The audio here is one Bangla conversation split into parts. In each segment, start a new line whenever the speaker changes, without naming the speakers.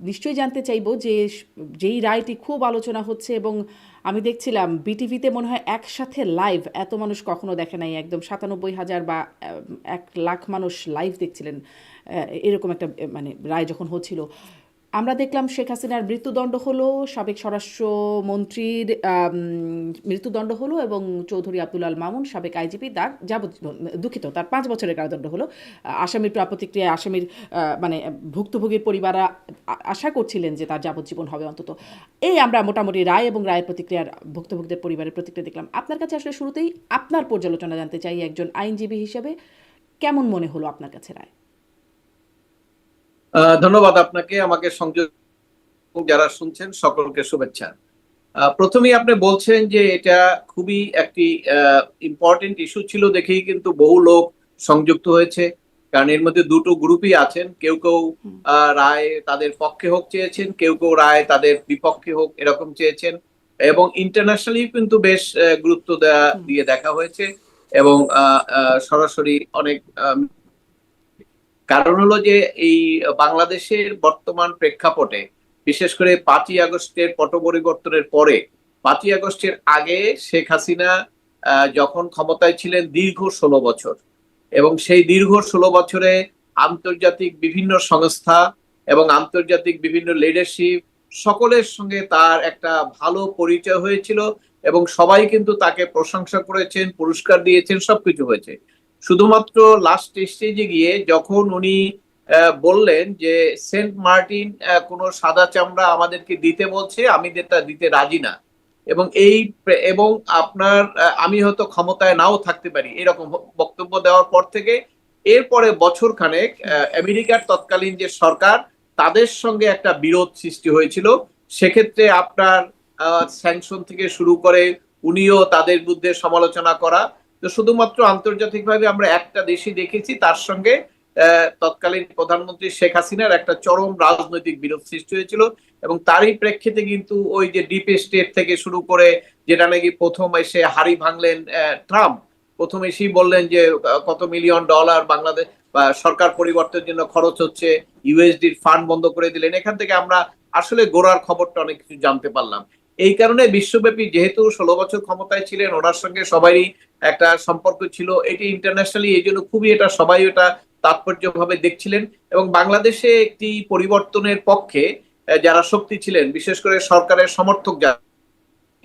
নিশ্চয়ই জানতে চাইবো যে যেই রায়টি খুব আলোচনা হচ্ছে, এবং আমি দেখছিলাম বিটিভিতে মনে হয় একসাথে লাইভ এত মানুষ কখনো দেখে নাই, একদম 97,000 বা 1 লাখ মানুষ লাইভ দেখছিলেন এরকম একটা মানে রায় যখন হচ্ছিল। আমরা দেখলাম শেখ হাসিনার মৃত্যুদণ্ড হলো, সাবেক স্বরাষ্ট্রমন্ত্রীর মৃত্যুদণ্ড হলো, এবং চৌধুরী আব্দুল আল মামুন সাবেক আইজিপি তার যাবজ্জীবন, দুঃখিত, তার 5 বছরের কারাদণ্ড হলো। আসামির প্রতিক্রিয়ায় আসামির মানে ভুক্তভোগীর পরিবাররা আশা করছিলেন যে তার যাবজ্জীবন হবে অন্তত। এই আমরা মোটামুটি রায় এবং রায়ের প্রতিক্রিয়ার ভুক্তভোগীদের পরিবারের প্রতিক্রিয়া দেখলাম। আপনার কাছে আসলে শুরুতেই আপনার পর্যালোচনা জানতে চাই একজন আইনজীবী হিসেবে, কেমন মনে হলো আপনার কাছে রায়?
ধন্যবাদ আপনাকে, আমাকে সংযোগ, যারা শুনছেন সকলকে শুভেচ্ছা। প্রথমেই আপনি বলছেন যে এটা খুবই একটি ইম্পর্টেন্ট ইস্যু ছিল দেখেই কিন্তু বহু লোক সংযুক্ত হয়েছে, কারণ এর মধ্যে দুটো গ্রুপই আছেন। কেউ কেউ রায় তাদের পক্ষে হোক চেয়েছেন, কেউ কেউ রায় তাদের বিপক্ষে হোক এরকম চেয়েছেন, এবং ইন্টারন্যাশনালি কিন্তু বেশ গুরুত্ব দিয়ে দেখা হয়েছে, এবং সরাসরি অনেক কারণ হলো যে এই বাংলাদেশের বর্তমান প্রেক্ষাপটে, বিশেষ করে 5ই আগস্টের পট পরিবর্তনের পরে, 5ই আগস্টের আগে শেখ হাসিনা যখন ক্ষমতায় ছিলেন দীর্ঘ 16 বছর, এবং সেই দীর্ঘ 16 বছরে আন্তর্জাতিক বিভিন্ন সংস্থা এবং আন্তর্জাতিক বিভিন্ন লিডারশিপ সকলের সঙ্গে তার একটা ভালো পরিচয় হয়েছিল, এবং সবাই কিন্তু তাকে প্রশংসা করেছেন, পুরস্কার দিয়েছেন, সবকিছু হয়েছে। শুধুমাত্র লাস্ট স্টেজে গিয়ে যখন উনি বললেন যে সেন্ট মার্টিন কোনো সাদা চামড়া আমাদেরকে দিতে বলছে, আমি তা দিতে রাজি না, এবং আপনার আমি হয়তো ক্ষমতায় নাও থাকতে পারি, এরকম বক্তব্য দেওয়ার পর থেকে এরপরে বছর খানেক আমেরিকার তৎকালীন যে সরকার, তাদের সঙ্গে একটা বিরোধ সৃষ্টি হয়েছিল। সেক্ষেত্রে আপনার স্যাংশন থেকে শুরু করে উনিও তাদের বিরুদ্ধে সমালোচনা করা। তো শুধুমাত্র আন্তর্জাতিকভাবে আমরা একটা দেশই দেখেছি, তার সঙ্গে তৎকালীন প্রধানমন্ত্রী শেখ হাসিনার একটা চরম রাজনৈতিক বিরোধ সৃষ্টি হয়েছিল, এবং তারই প্রেক্ষিতে কিন্তু ওই যে ডিপ স্টেট থেকে শুরু করে, যেটা নাকি প্রথম এসে হাড়ি ভাঙলেন ট্রাম্প, প্রথম এসেই বললেন যে কত মিলিয়ন ডলার বাংলাদেশ বা সরকার পরিবর্তনের জন্য খরচ হচ্ছে, ইউএসডির ফান্ড বন্ধ করে দিলেন। এখান থেকে আমরা আসলে গোড়ার খবরটা অনেক কিছু জানতে পারলাম। এই কারণে বিশ্বব্যাপী, যেহেতু 16 বছর ক্ষমতায় ছিলেন, ওনার সঙ্গে সবারই একটা সম্পর্ক ছিল, এটি ইন্টারন্যাশনালি এই জন্য খুবই এটা সবাই এটা তাৎপর্যভাবে দেখছিলেন, এবং বাংলাদেশে একটি পরিবর্তনের পক্ষে যারা শক্তি ছিলেন, বিশেষ করে সরকারের সমর্থক যারা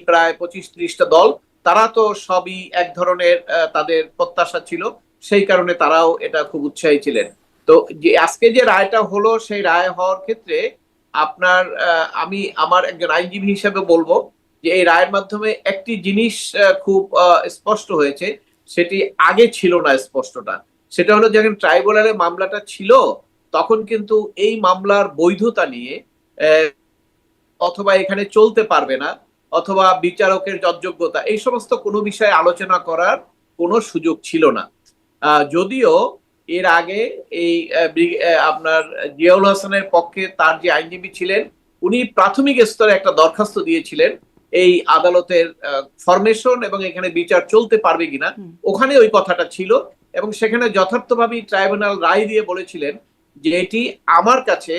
প্রায় 25-30টা দল, তারা তো সবই এক ধরনের তাদের প্রত্যাশা ছিল, সেই কারণে তারাও এটা খুব উৎসাহী ছিলেন। তো যে আজকে যে রায়টা হলো, সেই রায় হওয়ার ক্ষেত্রে আপনার আমি আমার একজন আইনজীবী হিসেবে বলবো যে এই রায়ের মাধ্যমে একটি জিনিস খুব স্পষ্ট হয়েছে, সেটি আগে ছিল না স্পষ্টটা। সেটা হলো যখন ট্রাইব্যুনালে মামলাটা ছিল, তখন কিন্তু এই মামলার বৈধতা নিয়ে অথবা এখানে চলতে পারবে না, অথবা বিচারকের যজ্ঞতা, এই সমস্ত কোনো বিষয়ে আলোচনা করার কোনো সুযোগ ছিল না। যদিও এর আগে এই আপনার জিয়াউল হাসানের পক্ষে তার যে আইনজীবী ছিলেন, উনি প্রাথমিক স্তরে একটা দরখাস্ত দিয়েছিলেন এই আদালতের ফরমেশন এবং এখানে বিচার চলতে পারবে কিনা, ওখানে ওই কথাটা ছিল, এবং সেখানে যথার্থভাবে ট্রাইব্যুনাল রায় দিয়ে বলেছিলেন যে এটি আমার কাছে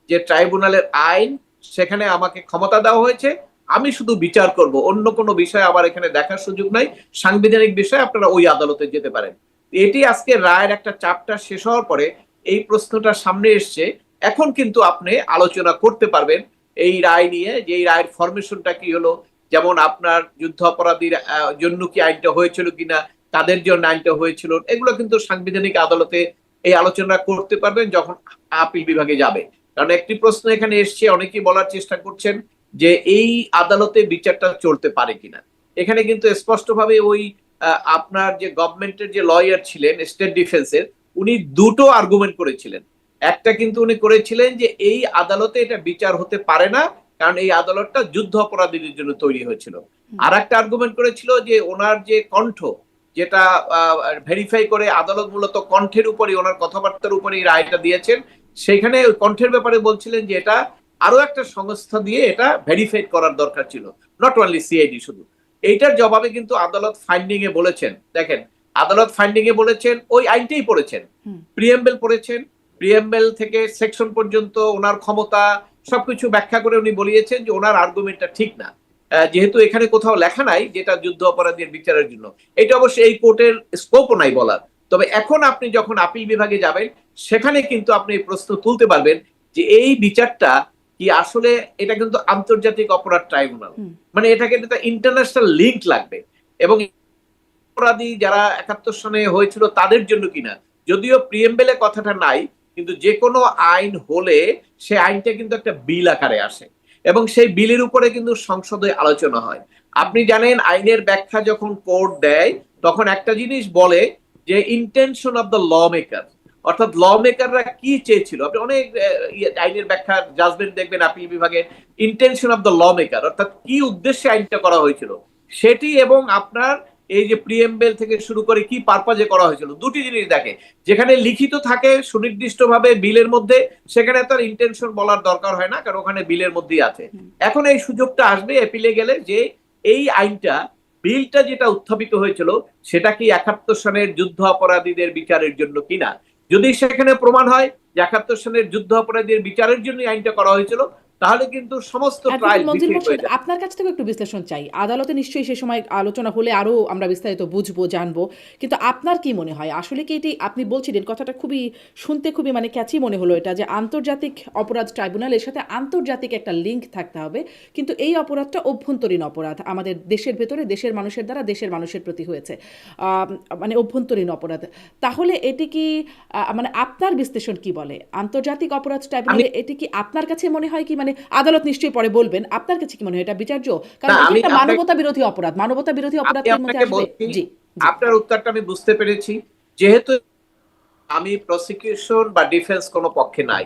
যে ট্রাইব্যুনালের আইন, সেখানে আমাকে ক্ষমতা দেওয়া হয়েছে, আমি শুধু বিচার করব, অন্য কোনো বিষয় আমার এখানে দেখার সুযোগ নাই, সাংবিধানিক বিষয়ে আপনারা ওই আদালতে যেতে পারেন। এটি আজকে রায়ের একটা চ্যাপ্টার শেষ হওয়ার পরে এই প্রশ্নটা সামনে এসছে, এখন কিন্তু আপনি আলোচনা করতে পারবেন এই রায় নিয়ে, যে এই রায়ের ফরমেশনটা কি হলো, যেমন আপনার যুদ্ধ অপরাধীর জন্য কি আইনটা হয়েছিল কিনা, তাদের জন্য আইনটা হয়েছিল, এগুলো কিন্তু সাংবিধানিক আদালতে এই আলোচনা করতে পারবেন যখন আপিল বিভাগে যাবে। কারণ একটি প্রশ্ন এখানে এসছে, অনেকেই বলার চেষ্টা করছেন যে এই আদালতে বিচারটা চলতে পারে কিনা। এখানে কিন্তু স্পষ্টভাবে ওই আপনার যে গভর্নমেন্টের যে লয়ার ছিলেন স্টেট ডিফেন্সের, উনি দুটো আর্গুমেন্ট করেছিলেন। একটা কিন্তু উনি করেছিলেন যে এই আদালতে এটা বিচার হতে পারে না, কারণ এই আদালতটা যুদ্ধ অপরাধীদের জন্য তৈরি হয়েছিল। আর একটা আর্গুমেন্ট করেছিল যে ওনার যে কণ্ঠ, যেটা ভেরিফাই করে আদালত মূলত কণ্ঠের উপরই, ওনার কথাবার্তার উপরই রায়টা দিয়েছেন, সেখানে ওই কণ্ঠের ব্যাপারে বলছিলেন যে এটা আরো একটা সংস্থা দিয়ে এটা ভেরিফাইড করার দরকার ছিল, নট অনলি সিআইডি শুধু। এইটার জবাবে কিন্তু আদালত ফাইন্ডিং এ বলেছেন, দেখেন আদালত ফাইন্ডিং এ বলেছেন, ওই আইনটাই পড়েছেন, প্রিএমবেল পড়েছেন, প্রিএমবেল থেকে সেকশন পর্যন্ত ওনার ক্ষমতা সবকিছু ব্যাখ্যা করে উনি বলিয়েছেন যে ওনার আর্গুমেন্টটা ঠিক না, যেহেতু এখানে কোথাও লেখা নাই যেটা যুদ্ধ অপরাধীর বিচারের জন্য। এটা অবশ্যই এই কোর্টের স্কোপও নাই বলার। তবে এখন আপনি যখন আপিল বিভাগে যাবেন সেখানে কিন্তু আপনি এই প্রশ্ন তুলতে পারবেন যে এই বিচারটা কি আসলে, এটা কিন্তু আন্তর্জাতিক অপরাধ ট্রাইব্যুনাল, মানে এটাকে একটা ইন্টারন্যাশনাল লিঙ্ক লাগবে, এবং অপরাধী যারা 71 সনে হয়েছিল তাদের জন্য কিনা। যদিও প্রিএমবেলে কথাটা নাই, কিন্তু যে কোনো আইন হলে সে আইনটা কিন্তু একটা বিল আকারে আসে এবং সেই বিলের উপরে কিন্তু সংসদে আলোচনা হয়। আপনি জানেন আইনের ব্যাখ্যা যখন কোর্ট দেয় তখন একটা জিনিস বলে যে intention of the law maker, অর্থাৎ ল মেকাররা কি চেয়েছিল। আপনি অনেক আইনের ব্যাখ্যা জাজমেন্ট দেখবেন আপিল বিভাগের, intention of the law maker অর্থাৎ কি উদ্দেশ্যে আইনটা করা হয়েছিল সেটি, এবং আপনার এই যে প্রিএমবেল থেকে শুরু করে কি পারপাজে করা হয়েছিল, দুটি জিনিস দেখে। যেখানে লিখিত থাকে সুনির্দিষ্টভাবে বিলের মধ্যে, সেখানে তার ইন্টেনশন বলার দরকার হয় না, কারণ ওখানে বিলের মধ্যেই আছে। এখন এই সুযোগটা আসবে এপিলে গেলে যে এই আইনটা, বিলটা যেটা উত্থাপিত হয়েছিল সেটা কি 71 সনের যুদ্ধ অপরাধীদের বিচারের জন্য কিনা। যদি সেখানে প্রমাণ হয় যে 71 সনের যুদ্ধ অপরাধীদের বিচারের জন্য আইনটা করা হয়েছিল, তাহলে কিন্তু সমস্ত ট্রায়াল
অ্যাডভোকেট মঞ্জিল
বিফল
মোর্শেদ,
হয়ে যায়।
আপনার কাছ থেকে একটু বিশ্লেষণ চাই। আদালতে নিশ্চয়ই সে সময় আলোচনা হলে আরো আমরা বিস্তারিত বুঝবো, জানবো, কিন্তু আপনার কি মনে হয় আসলে কি এটি, আপনি বলছিলেন কথাটা খুবই শুনতে খুবই মানে ক্যাচি মনে হলো এটা, যে আন্তর্জাতিক অপরাধ ট্রাইব্যুনালের সাথে আন্তর্জাতিক একটা লিঙ্ক থাকতে হবে, কিন্তু এই অপরাধটা অভ্যন্তরীণ অপরাধ, আমাদের দেশের ভেতরে দেশের মানুষের দ্বারা দেশের মানুষের প্রতি হয়েছে, মানে অভ্যন্তরীণ অপরাধ। তাহলে এটি কি মানে আপনার বিশ্লেষণ কি বলে আন্তর্জাতিক অপরাধ
আমি
ট্রাইব্যুনালে, এটি কি আপনার কাছে মনে হয় কি, মানে আদালত নিশ্চয়ই পরে বলবেন, আপনার কাছে কি মনে হয় এটা বিচার্য?
না,
কারণ এটি
আমি
একটা
আপনাকে
মানবতা বিরোধী অপরাধ, মানবতা বিরোধী
আমি
অপরাধের মধ্যে
আপনাকে
আসবে।
বলছি,
জি, জি।
আপনার উত্তরটা আমি বুঝতে পেরেছি। যেহেতু আমি প্রসিকিউশন বা ডিফেন্স কোনো পক্ষে নাই,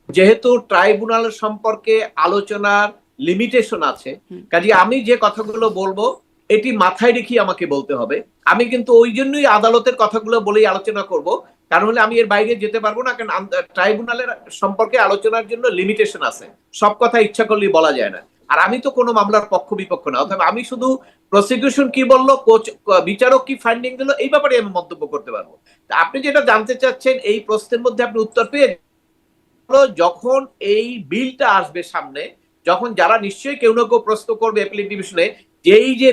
যেহেতু ট্রাইব্যুনাল সম্পর্কে আলোচনার লিমিটেশন আছে, কাজে আমি যে কথাগুলো বলবো এটি মাথায় রেখে আমাকে বলতে হবে। আমি কিন্তু ওই জন্যই আদালতের কথাগুলো বলেই আলোচনা করব, কারণ হলে আমি এর বাইরে যেতে পারবো না, কারণ ট্রাইব্যুনালের সম্পর্কে আলোচনার জন্য লিমিটেশন আছে, সব কথা ইচ্ছা করলেই বলা যায় না। আর আমি তো কোনো মামলার পক্ষ বিপক্ষ না, অথবা আমি শুধু প্রসিকিউশন কি বললো, বিচারক কি ফাইন্ডিং দিল, এই ব্যাপারে আমি মন্তব্য করতে পারবো। আপনি যেটা জানতে চাচ্ছেন এই প্রশ্নের মধ্যে আপনি উত্তর পেয়ে, যখন এই বিলটা আসবে সামনে, যখন যারা নিশ্চয়ই কেউ না কেউ প্রশ্ন করবে অ্যাপিলেট ডিভিশনে যে এই যে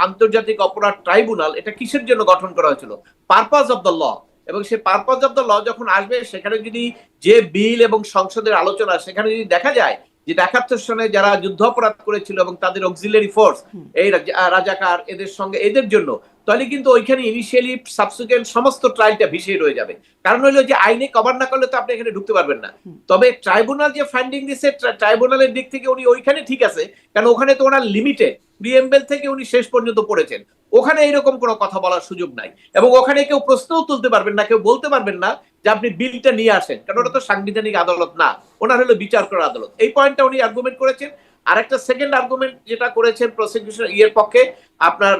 আন্তর্জাতিক অপরাধ ট্রাইব্যুনাল এটা কিসের জন্য গঠন করা হয়েছিল, পারপাস অফ দ্য ল, এবং সে পারপাস অফ দ্য ল যখন আসবে সেখানে যদি যে বিল এবং সংসদের আলোচনা সেখানে যদি দেখা যায় যে ৭১ সনে যারা যুদ্ধ অপরাধ করেছিল এবং তাদের অক্সিলারি ফোর্স এই রাজাকার এদের সঙ্গে এদের জন্য, তাহলে কিন্তু ওইখানে ইনিশিয়ালি সাবসিকুয়েন্ট সমস্ত ট্রায়ালটা ভিসিয়ে রয়ে যাবে। কারণ হলো যে আইনে কভার না করলে তো আপনি এখানে ঢুকতে পারবেন না। তবে ট্রাইব্যুনাল যে ফাইন্ডিং দিচ্ছে ট্রাইব্যুনালের দিক থেকে উনি ওইখানে ঠিক আছে, কারণ ওখানে তো ওনার লিমিটেড, প্রিএমবেল থেকে উনি শেষ পর্যন্ত পড়েছেন, ওখানে এরকম কোনো কথা বলার সুযোগ নাই, এবং ওখানে কেউ প্রশ্নও তুলতে পারবেন না, কেউ বলতে পারবেন না যে আপনি বিলটা নিয়ে আসেন, কারণ ওটা তো সাংবিধানিক আদালত না, ওনার হলো বিচার করার আদালত। এই পয়েন্টটা উনি আর্গুমেন্ট করেছেন। আরেকটা সেকেন্ড আর্গুমেন্ট যেটা করেছেন প্রসিকিউশন পক্ষে, আপনার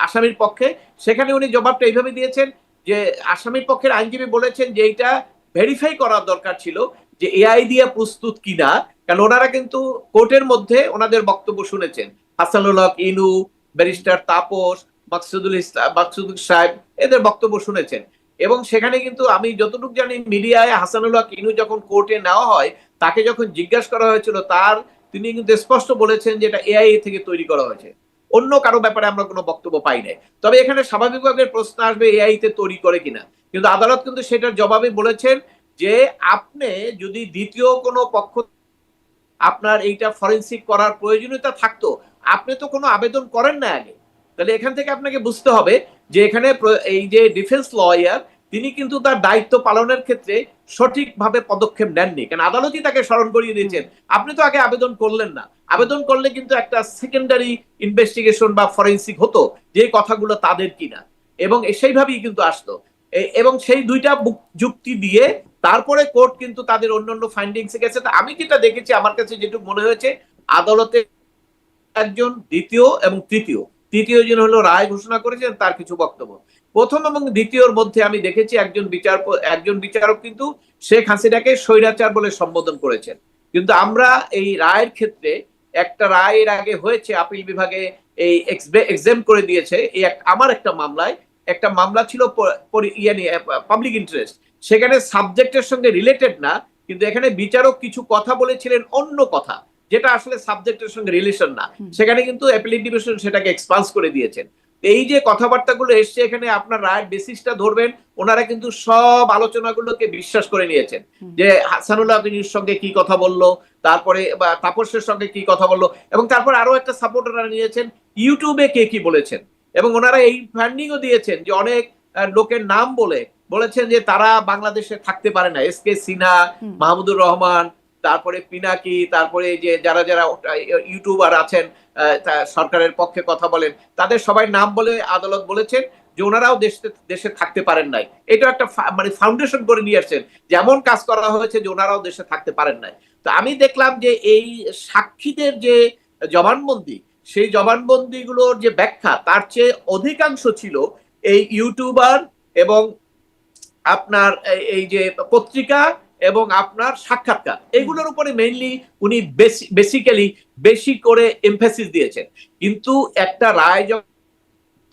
আসামির পক্ষে, সেখানে উনি জবাবটা এইভাবে দিয়েছেন যে আসামির পক্ষের আইনজীবী বলেছেন যে এইটা ভেরিফাই করার দরকার ছিল যে এআই দিয়ে প্রস্তুত কিনা, কারণ ওনারা কিন্তু কোর্টের মধ্যে ওনাদের বক্তব্য শুনেছেন, হাসানুল হক ইনু, ব্যারিস্টার তাপস, মাকসুদুল সাহেব, এদের বক্তব্য শুনেছেন। এবং সেখানে কিন্তু আমি যতটুকু জানি মিডিয়ায় হাসানুল হক ইনু যখন কোর্টে নেওয়া হয় তাকে যখন জিজ্ঞাসা করা হয়েছিল তিনি কিন্তু স্পষ্ট বলেছেন যে এটা এআই থেকে তৈরি করা হয়েছে, অন্য কারো ব্যাপারে আমরা কোনো বক্তব্য পাই নাই। তবে এখানে স্বাভাবিকভাবে প্রশ্ন আসবে এআই তে তৈরি করে কিনা, কিন্তু আদালত কিন্তু সেটার জবাবে বলেছেন যে আপনি যদি দ্বিতীয় কোনো পক্ষ আপনার এইটা ফরেনসিক করার প্রয়োজনীয়তা থাকতো, আপনি তো কোনো আবেদন করেন না আগে, তাহলে এখান থেকে আপনাকে বুঝতে হবে যে এখানে এই যে ডিফেন্স লয়ার তিনি কিন্তু তার দায়িত্ব পালনের ক্ষেত্রে সঠিকভাবে পদক্ষেপ নেননি, কারণ আদালতই তাকে স্মরণ করিয়ে দিয়েছেন আপনি তো আগে আবেদন করলেন না, আবেদন করলে কিন্তু একটা সেকেন্ডারি ইনভেস্টিগেশন বা ফরেনসিক হতো যে কথাগুলো তাদের কিনা, এবং সেইভাবেই কিন্তু আসতো। এবং সেই দুইটা যুক্তি দিয়ে তারপরে কোর্ট কিন্তু তাদের অন্যান্য ফাইন্ডিংসে গেছে। আমি যেটা দেখেছি আমার কাছে যেটুকু মনে হয়েছে, আদালতে একজন দ্বিতীয় এবং তৃতীয় জন হলো রায় ঘোষণা করেছেন তার কিছু বক্তব্য, প্রথম এবং দ্বিতীয়র মধ্যে আমি দেখেছি একজন বিচারক কিন্তু শেখ হাসিনাকে স্বৈরাচার বলে সম্বোধন করেছেন। কিন্তু আমরা এই রায়ের ক্ষেত্রে একটা রায়ের আগে হয়েছে আপিল বিভাগে এই এক্সাম করে দিয়েছে, এই আমার একটা মামলা ছিল পাবলিক ইন্টারেস্ট, সেখানে সাবজেক্টের সঙ্গে রিলেটেড না, কিন্তু এখানে বিচারক কিছু কথা বলেছিলেন অন্য কথা, যেটা আসলে সাবজেক্টের সঙ্গে রিলেশন না। সেখানে কিন্তু অ্যাপিলেট ডিভিশন সেটাকে এক্সপান্স করে দিয়েছেন। এই যে কথাবার্তাগুলো এসছে এখানে আপনার রায়ের বেসিসটা ধরবেন, ওনারা কিন্তু সব আলোচনাগুলোকে বিশ্বাস করে নিয়েছেন যে হাসানুল্লাহ আবিদির সঙ্গে কি কথা বললো, তারপরে তাপসের সঙ্গে কি কথা বললো, এবং তারপর আরো একটা সাপোর্ট ওনারা নিয়েছেন ইউটিউবে কে কি বলেছেন। এবং ওনারা এই ফান্ডিংও দিয়েছেন যে অনেক লোকের নাম বলেছেন যে তারা বাংলাদেশে থাকতে পারে না, এস কে সিনহা, মাহমুদুর রহমান, তারপরে পিনাকি, তারপরে যে যারা যারা ইউটিউবার আছেন সরকারের পক্ষে কথা বলেন, তাদের সবাই নাম বলে আদালত বলেছেন যে ওনারাও দেশে থাকতে পারেন নাই। এটা একটা মানে ফাউন্ডেশন করে নিয়ে আসছেন, যেমন কাজ করা হয়েছে যে ওনারাও দেশে থাকতে পারেন নাই। তো আমি দেখলাম যে এই সাক্ষীদের যে জবানবন্দি, সেই জবানবন্দি গুলোর যে ব্যাখ্যা তার চেয়ে অধিকাংশ ছিল এই ইউটিউবার এবং আপনার এই যে পত্রিকা এবং আপনার সাক্ষাৎকার, এগুলোর উপরে মেইনলি উনি বেসিক্যালি বেশি করে এমফাসিস দিয়েছেন। কিন্তু একটা রায়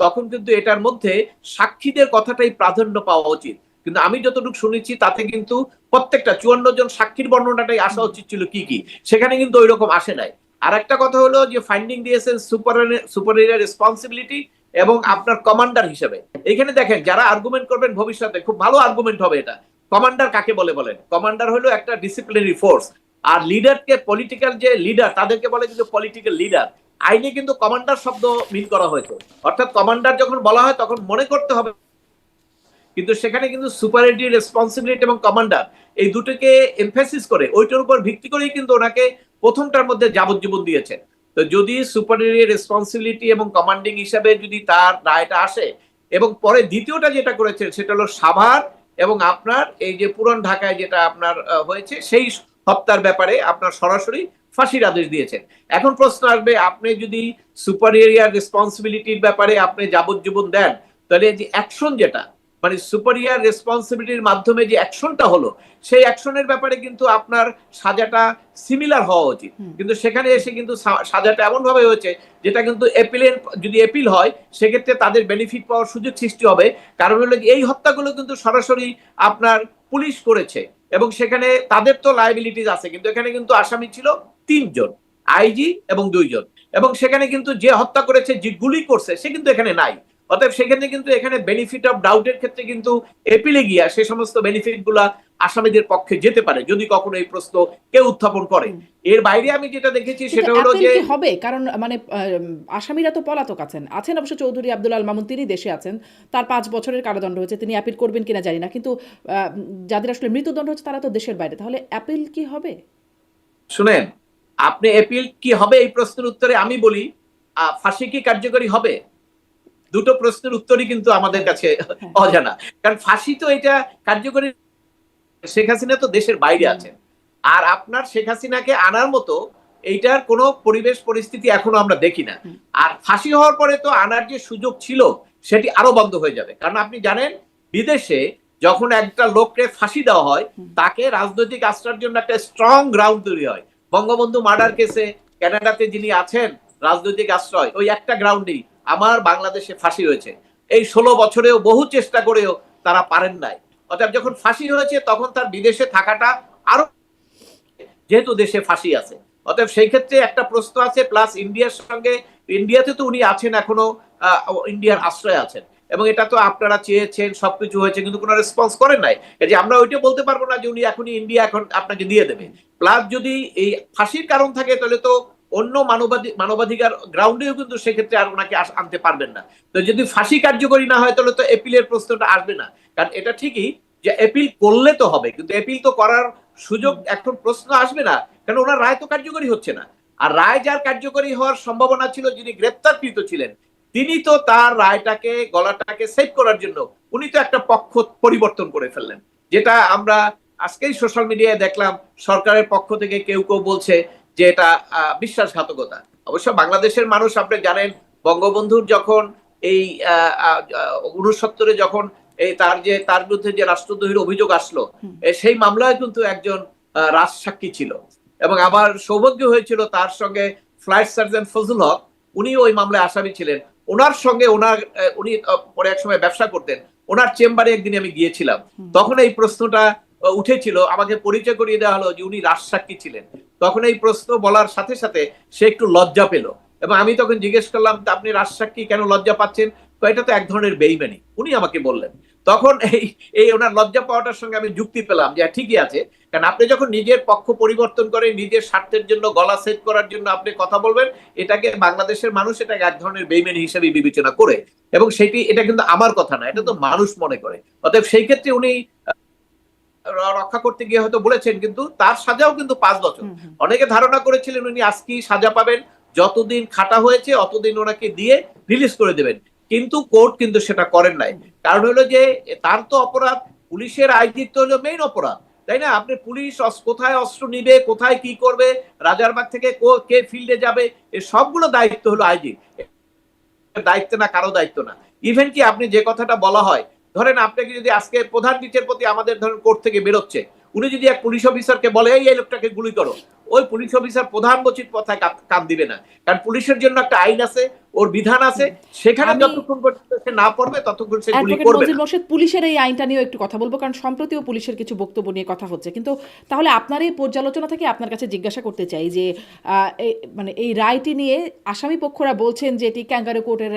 তখন কিন্তু এটার মধ্যে সাক্ষীদের কথাটাই প্রাধান্য পাওয়া উচিত। কিন্তু আমি যতটুকু শুনেছি তাতে কিন্তু প্রত্যেকটা 54 জন সাক্ষীর বর্ণনাটাই আসা উচিত ছিল কি কি, সেখানে কিন্তু ওই রকম আসে নাই। আর একটা কথা হলো যে ফাইন্ডিং দিয়েছেন সুপারিয়র রেসপন্সিবিলিটি এবং আপনার কমান্ডার হিসেবে। এখানে দেখেন যারা আর্গুমেন্ট করবেন ভবিষ্যতে খুব ভালো আর্গুমেন্ট হবে এটা। কমান্ডার কাকে বলেন? কমান্ডার হলো একটা ডিসিপ্লিনারি ফোর্স, আর লিডারকে পলিটিক্যাল যে লিডার তাদেরকে বলে কিন্তু পলিটিক্যাল লিডার। আইনে কিন্তু কমান্ডার শব্দ মিন করা হয়েছে, অর্থাৎ কমান্ডার যখন বলা হয় তখন মনে করতে হবে, কিন্তু সেখানে কিন্তু সুপারিয়রিটি রেসপন্সিবিলিটি এবং কমান্ডার এই দুটোকে এমফাসিস করে ওইটার উপর ভিত্তি করেই কিন্তু ওনাকে প্রথমটার মধ্যে যাবজ্জীবন দিয়েছেন। তো যদি সুপারিয়রি রেসপন্সিবিলিটি এবং কমান্ডিং হিসাবে যদি তার রায়টা আসে, এবং পরে দ্বিতীয়টা যেটা করেছেন সেটা হলো সাভার এবং আপনার এই যে পুরান ঢাকায় যেটা আপনার হয়েছে সেই হত্যার ব্যাপারে আপনার সরাসরি ফাঁসির আদেশ দিয়েছেন। এখন প্রশ্ন আসবে, আপনি যদি সুপারিয়র রেসপন্সিবিলিটির ব্যাপারে আপনি যাবজ্জীবন দেন, তাহলে যে অ্যাকশন যেটা মানে সুপারিয়র রেসপন্সিবিলিটির মাধ্যমে যে অ্যাকশনটা হলো, সেই অ্যাকশনের ব্যাপারে কিন্তু আপনার সাজাটা সিমিলার হওয়া উচিত। কিন্তু সেখানে এসে কিন্তু সাজাটা এমন ভাবে হয়েছে যেটা কিন্তু যদি এপিল হয় সেক্ষেত্রে তাদের বেনিফিট পাওয়ার সুযোগ সৃষ্টি হবে। কারণ হলো এই হত্যাগুলো কিন্তু সরাসরি আপনার পুলিশ করেছে এবং সেখানে তাদের তো লায়াবিলিটিস আছে, কিন্তু এখানে কিন্তু আসামি ছিল 3 জন, আইজি এবং 2 জন, এবং সেখানে কিন্তু যে হত্যা করেছে, যে গুলি করছে সে কিন্তু এখানে নাই। অতএব সেখানে কিন্তু এখানে বেনিফিট অফ ডাউটের ক্ষেত্রে কিন্তু এপিলে গিয়া সে সমস্ত বেনিফিট গুলা আসামিদের পক্ষে যেতে পারে যদি কখনো এই প্রশ্ন কেউ উত্থাপন করে। এর বাইরে আমি যেটা দেখেছি সেটা হলো যে
হবে, কারণ মানে আসামিরা তো পলাতক আছেন অবশ্য চৌধুরী আব্দুল আল মামুন তিনি দেশে আছেন, তার 5 বছরের কারাদণ্ড হয়েছে, তিনি অ্যাপিল করবেন কিনা জানি না, কিন্তু যাদের আসলে মৃত্যুদণ্ড হচ্ছে তারা তো দেশের বাইরে, তাহলে অ্যাপিল কি হবে?
শুনেন, আপনি অ্যাপিল কি হবে এই প্রশ্নের উত্তরে আমি বলি ফাঁসি কি কার্যকরী হবে? দুটো প্রশ্নের উত্তরই কিন্তু আমাদের কাছে অজানা। কারণ ফাঁসি তো এটা কার্যকরী, শেখ হাসিনা তো দেশের বাইরে আছেন, আর আপনার শেখ হাসিনাকে আনার মতো এইটার কোনো পরিবেশ পরিস্থিতি এখনো আমরা দেখি না। আর ফাঁসি হওয়ার পরে তো আনার যে সুযোগ ছিল সেটি আরো বন্ধ হয়ে যাবে। কারণ আপনি জানেন বিদেশে যখন একটা লোককে ফাঁসি দেওয়া হয় তাকে রাজনৈতিক আশ্রয়ের জন্য একটা স্ট্রং গ্রাউন্ড তৈরি হয়। বঙ্গবন্ধু মার্ডার কেসে কানাডাতে যিনি আছেন রাজনৈতিক আশ্রয়, ওই একটা গ্রাউন্ডেই আমার বাংলাদেশে ফাঁসি হয়েছে। এই 16 বছরেও বহু চেষ্টা করেও তারা পারেন নাই। অর্থাৎ যখন ফাঁসি হয়েছে তখন তার বিদেশে থাকাটা আরো, যেহেতু দেশে ফাঁসি আছে, অতএব সেই ক্ষেত্রে একটা প্রশ্ন আছে। প্লাস ইন্ডিয়ার সঙ্গে, ইন্ডিয়াতে তো উনি আছেন এখনো, ইন্ডিয়ার আশ্রয় আছেন, এবং এটা তো আপনারা চেয়েছেন, সবকিছু হয়েছে, কিন্তু কোনো রেসপন্স করেন নাই। যে আমরা ওইটা বলতে পারবো না যে উনি এখনই ইন্ডিয়া এখন আপনাকে দিয়ে দেবে। প্লাস যদি এই ফাঁসির কারণ থাকে তাহলে তো অন্য মানবাধিকার গ্রাউন্ডেও কিন্তু সেক্ষেত্রে আর ওনাকে আনতে পারবেন না। তো যদি ফাঁসি কার্যকরী না হয় তাহলে তো এপিলের প্রশ্নটা আসবে না। কারণ এটা ঠিকই যে এপিল করলে তো হবে, কিন্তু এপিল তো করার সুযোগ এখন প্রশ্ন আসবে না, কারণ ওনার রায় তো কার্যকরী হচ্ছে না। আর রায় যার কার্যকরী হওয়ার সম্ভাবনা ছিল, যিনি গ্রেপ্তারকৃত ছিলেন, তিনি তো তার রায়টাকে, গলাটাকে সেভ করার জন্য উনি তো একটা পক্ষ পরিবর্তন করে ফেললেন, যেটা আমরা আজকেই সোশ্যাল মিডিয়ায় দেখলাম। সরকারের পক্ষ থেকে কেউ কেউ বলছে যে এটা বিশ্বাসঘাতকতা। অবশ্য বাংলাদেশের মানুষ আপনি জানেন, বঙ্গবন্ধুর যখন এই 69 যখন এই তার বিরুদ্ধে যে রাষ্ট্রদ্রোহীর অভিযোগ আসলো, সেই মামলায় কিন্তু একজন রাজসাক্ষী ছিল, এবং আমার সৌভাগ্য হয়েছিল তার সঙ্গে ফ্লাইট সার্জন ফজল হক, উনি ওই মামলায় আসামি ছিলেন। ওনার সঙ্গে উনি পরে এক সময় ব্যবসা করতেন, ওনার চেম্বারে একদিন আমি গিয়েছিলাম, তখন এই প্রশ্নটা উঠেছিল, আমাকে পরিচয় করিয়ে দেওয়া হলো যে উনি রাজসাক্ষী ছিলেন। তখন এই প্রশ্ন বলার সাথে সাথে সে একটু লজ্জা পেল, এবং আমি তখন জিজ্ঞেস করলাম, তা আপনি রাজসাক্ষী কেন লজ্জা পাচ্ছেন? এটা তো এক ধরনের বেইমানি, উনি আমাকে বললেন। তখন এই এই ওনার লজ্জা পাওয়াটার সঙ্গে আমি যুক্তি পেলাম যে ঠিকই আছে, কারণ আপনি যখন নিজের পক্ষ পরিবর্তন করে নিজের স্বার্থের জন্য গলা সেট করার জন্য আপনি কথা বলবেন, এটাকে বাংলাদেশের মানুষ এটাকে এক ধরনের বেইমানি হিসেবে বিবেচনা করে, এবং এটা কিন্তু আমার কথা না, এটা তো মানুষ মনে করে। অতএব সেই ক্ষেত্রে উনি রক্ষা করতে গিয়ে হয়তো বলেছেন, কিন্তু তার সাজাও কিন্তু 5 বছর। অনেকে ধারণা করেছিলেন উনি আজকেই সাজা পাবেন, যতদিন খাটা হয়েছে অতদিন ওনাকে দিয়ে রিলিজ করে দেবেন, কিন্তু কোর্ট কিন্তু সেটা করেন নাই। কারণ হলো যে তার তো অপরাধ, পুলিশের আইজির তো হলো মেইন অপরাধ, তাই না? আপনি পুলিশ কোথায় অস্ত্র নিবে, কোথায় কি করবে, রাজারবাগ থেকে কে ফিল্ডে যাবে, এই সবগুলো দায়িত্ব হলো আইজি, দায়িত্ব না, কারো দায়িত্ব না। ইভেন কি আপনি যে কথাটা বলা হয়, ধরেন আপনাকে যদি আজকে প্রধান বিচারপতি আমাদের ধরেন কোর্ট থেকে বেরোচ্ছে, উনি যদি এক পুলিশ অফিসারকে বলে এই লোকটাকে গুলি করো, ওই পুলিশ অফিসার প্রধান বচিত কথায় কান দিবে না, কারণ পুলিশের জন্য একটা আইন আছে, ওর বিধান আছে, সেখানে যতক্ষণ পর্যন্ত সে না পড়বে ততক্ষণ সে গুলি করবে না।
পুলিশের এই আইনটা নিয়েও একটু কথা বলবো, কারণ সম্প্রতিও পুলিশের কিছু বক্তব্য নিয়ে কথা হচ্ছে। কিন্তু তাহলে আপনার এই পর্যালোচনা থেকে আপনার কাছে জিজ্ঞাসা করতে চাই যে মানে এই রায়টি নিয়ে আসামি পক্ষরা বলছেন যে এটি ক্যাঙ্গারু কোর্টের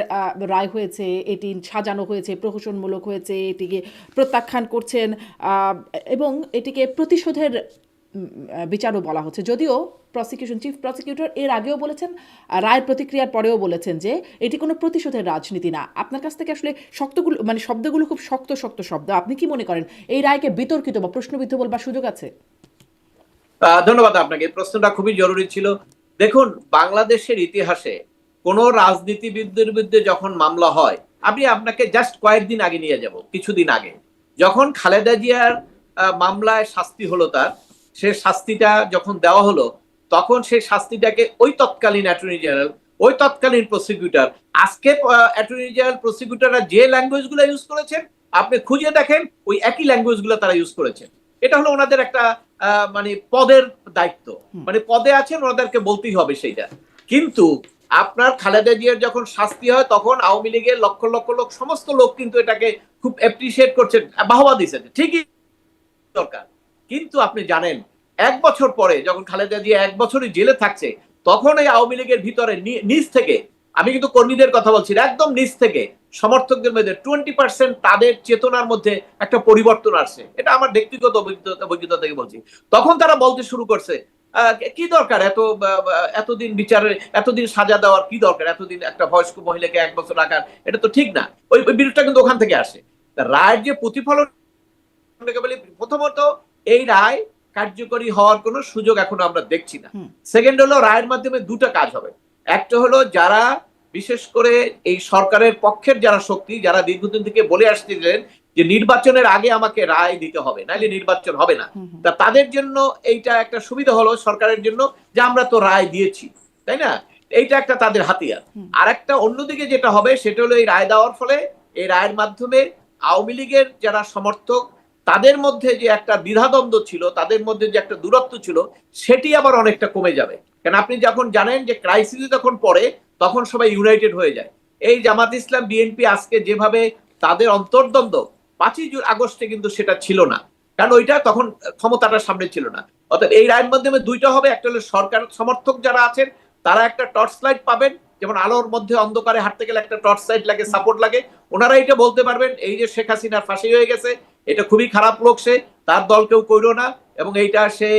রায় হয়েছে, এটি সাজানো হয়েছে, প্রহসনমূলক হয়েছে, এটিকে প্রত্যাখ্যান করছেন এবং এটিকে প্রতিশোধের বিচারও বলা হচ্ছে। যদিও চিফ প্রসিকিউটর এর আগেও বলেছেন, রায়ের প্রতিক্রিয়ার পরেও বলেছেন যে এটি কোনো প্রতিশোধের রাজনীতি না। আপনার কাছ থেকে আসলে শব্দগুলো খুব শক্ত শক্ত শব্দ। আপনি কি মনে করেন এই রায়কে বিতর্কিত বা প্রশ্নবিদ্ধ বলবার সুযোগ আছে?
ধন্যবাদ আপনাকে, এই প্রশ্নটা খুবই জরুরি ছিল। দেখুন, বাংলাদেশের ইতিহাসে কোন রাজনীতিবিদদের বিরুদ্ধে যখন মামলা হয়, আমি আপনাকে জাস্ট কয়েকদিন আগে নিয়ে যাব, কিছুদিন আগে যখন খালেদা জিয়ার মামলায় শাস্তি হলো, তার সে শাস্তিটা যখন দেওয়া হলো, তখন সেই শাস্তিটাকে ওই তৎকালীন অ্যাটর্নি জেনারেল, ওই তৎকালীন প্রসিকিউটর, আজকে অ্যাটর্নি জেনারেল প্রসিকিউটররা যে ল্যাঙ্গুয়েজ গুলো ইউজ করেছেন, আপনি খুঁজে দেখেন ওই একই ল্যাঙ্গুয়েজ গুলো তারা ইউজ করেছেন। এটা হলো ওনাদের একটা মানে পদের দায়িত্ব, মানে পদে আছেন, ওনাদেরকে বলতেই হবে সেইটা। কিন্তু আপনার খালেদা জিয়ার যখন শাস্তি হয়, তখন আওয়ামী লীগের লক্ষ লক্ষ লোক, সমস্ত লোক কিন্তু এটাকে খুব অ্যাপ্রিসিয়েট করছেন, বাহবা দিয়েছেন, ঠিকই দরকার। কিন্তু আপনি জানেন, 1 বছর পরে যখন খালেদা জিয়া 1 বছরই জেলে থাকছে, তখন এই আওয়ামী লীগের ভিতরে নিচ থেকে, আমি কিন্তু কর্মীদের কথা বলছি, একদম নিচ থেকে সমর্থকদের মধ্যে 20% তাদের চেতনার মধ্যে একটা পরিবর্তন আসছে। এটা আমার ব্যক্তিগত অভিজ্ঞতা থেকে বলছি। তখন তারা বলতে শুরু করছে, কি দরকার এতদিন বিচারে, এতদিন সাজা দেওয়ার কি দরকার, এতদিন একটা বয়স্ক মহিলাকে 1 বছর রাখার, এটা তো ঠিক না। ওই বিরোধটা কিন্তু ওখান থেকে আসে। রায়ের যে প্রতিফলন, প্রথমত এই রায় কার্যকরী হওয়ার কোনো সুযোগ এখনো আমরা দেখছি না। সেকেন্ড হলো, রায়ের মাধ্যমে দুটো কাজ হবে। একটা হলো, যারা বিশেষ করে এই সরকারের পক্ষের যারা শক্তি, যারা দীর্ঘদিন থেকে বলে আসছিলেন যে নির্বাচনের আগে আমাকে রায় দিতে হবে, নাইলে নির্বাচন হবে না, তা তাদের জন্য এইটা একটা সুবিধা হলো সরকারের জন্য, যে আমরা তো রায় দিয়েছি, তাই না? এইটা একটা তাদের হাতিয়ার। আর একটা অন্যদিকে যেটা হবে, সেটা হলো এই রায় দেওয়ার ফলে, এই রায়ের মাধ্যমে আওয়ামী লীগের যারা সমর্থক, তাদের মধ্যে যে একটা দ্বিধাদ্বন্দ্ব ছিল, তাদের মধ্যে যে একটা দূরত্ব ছিল, সেটি আবার অনেকটা কমে যাবে। কারণ আপনি যখন জানেন যে ক্রাইসিস যখন পড়ে, তখন সবাই ইউনাইটেড হয়ে যায়। এই জামাত ইসলাম, বিএনপি আজকে যেভাবে তাদের অন্তর্দ্বন্দ্ব, 5ই আগস্টে কিন্তু সেটা ছিল না, কারণ ওইটা তখন ক্ষমতাটার সামনে ছিল না। অর্থাৎ এই রায়ের মাধ্যমে দুইটা হবে, একটা হলো সরকার সমর্থক যারা আছেন তারা একটা টর্চ লাইট পাবেন, যেমন আলোর মধ্যে অন্ধকারে হাঁটতে গেলে একটা টর্চ লাইট লাগে, সাপোর্ট লাগে। ওনারা এটা বলতে পারবেন, এই যে শেখ হাসিনার ফাঁসি হয়ে গেছে, এটা খুবই খারাপ লোক, সে, তার দল কেউ কইরো না, এবং এইটা সে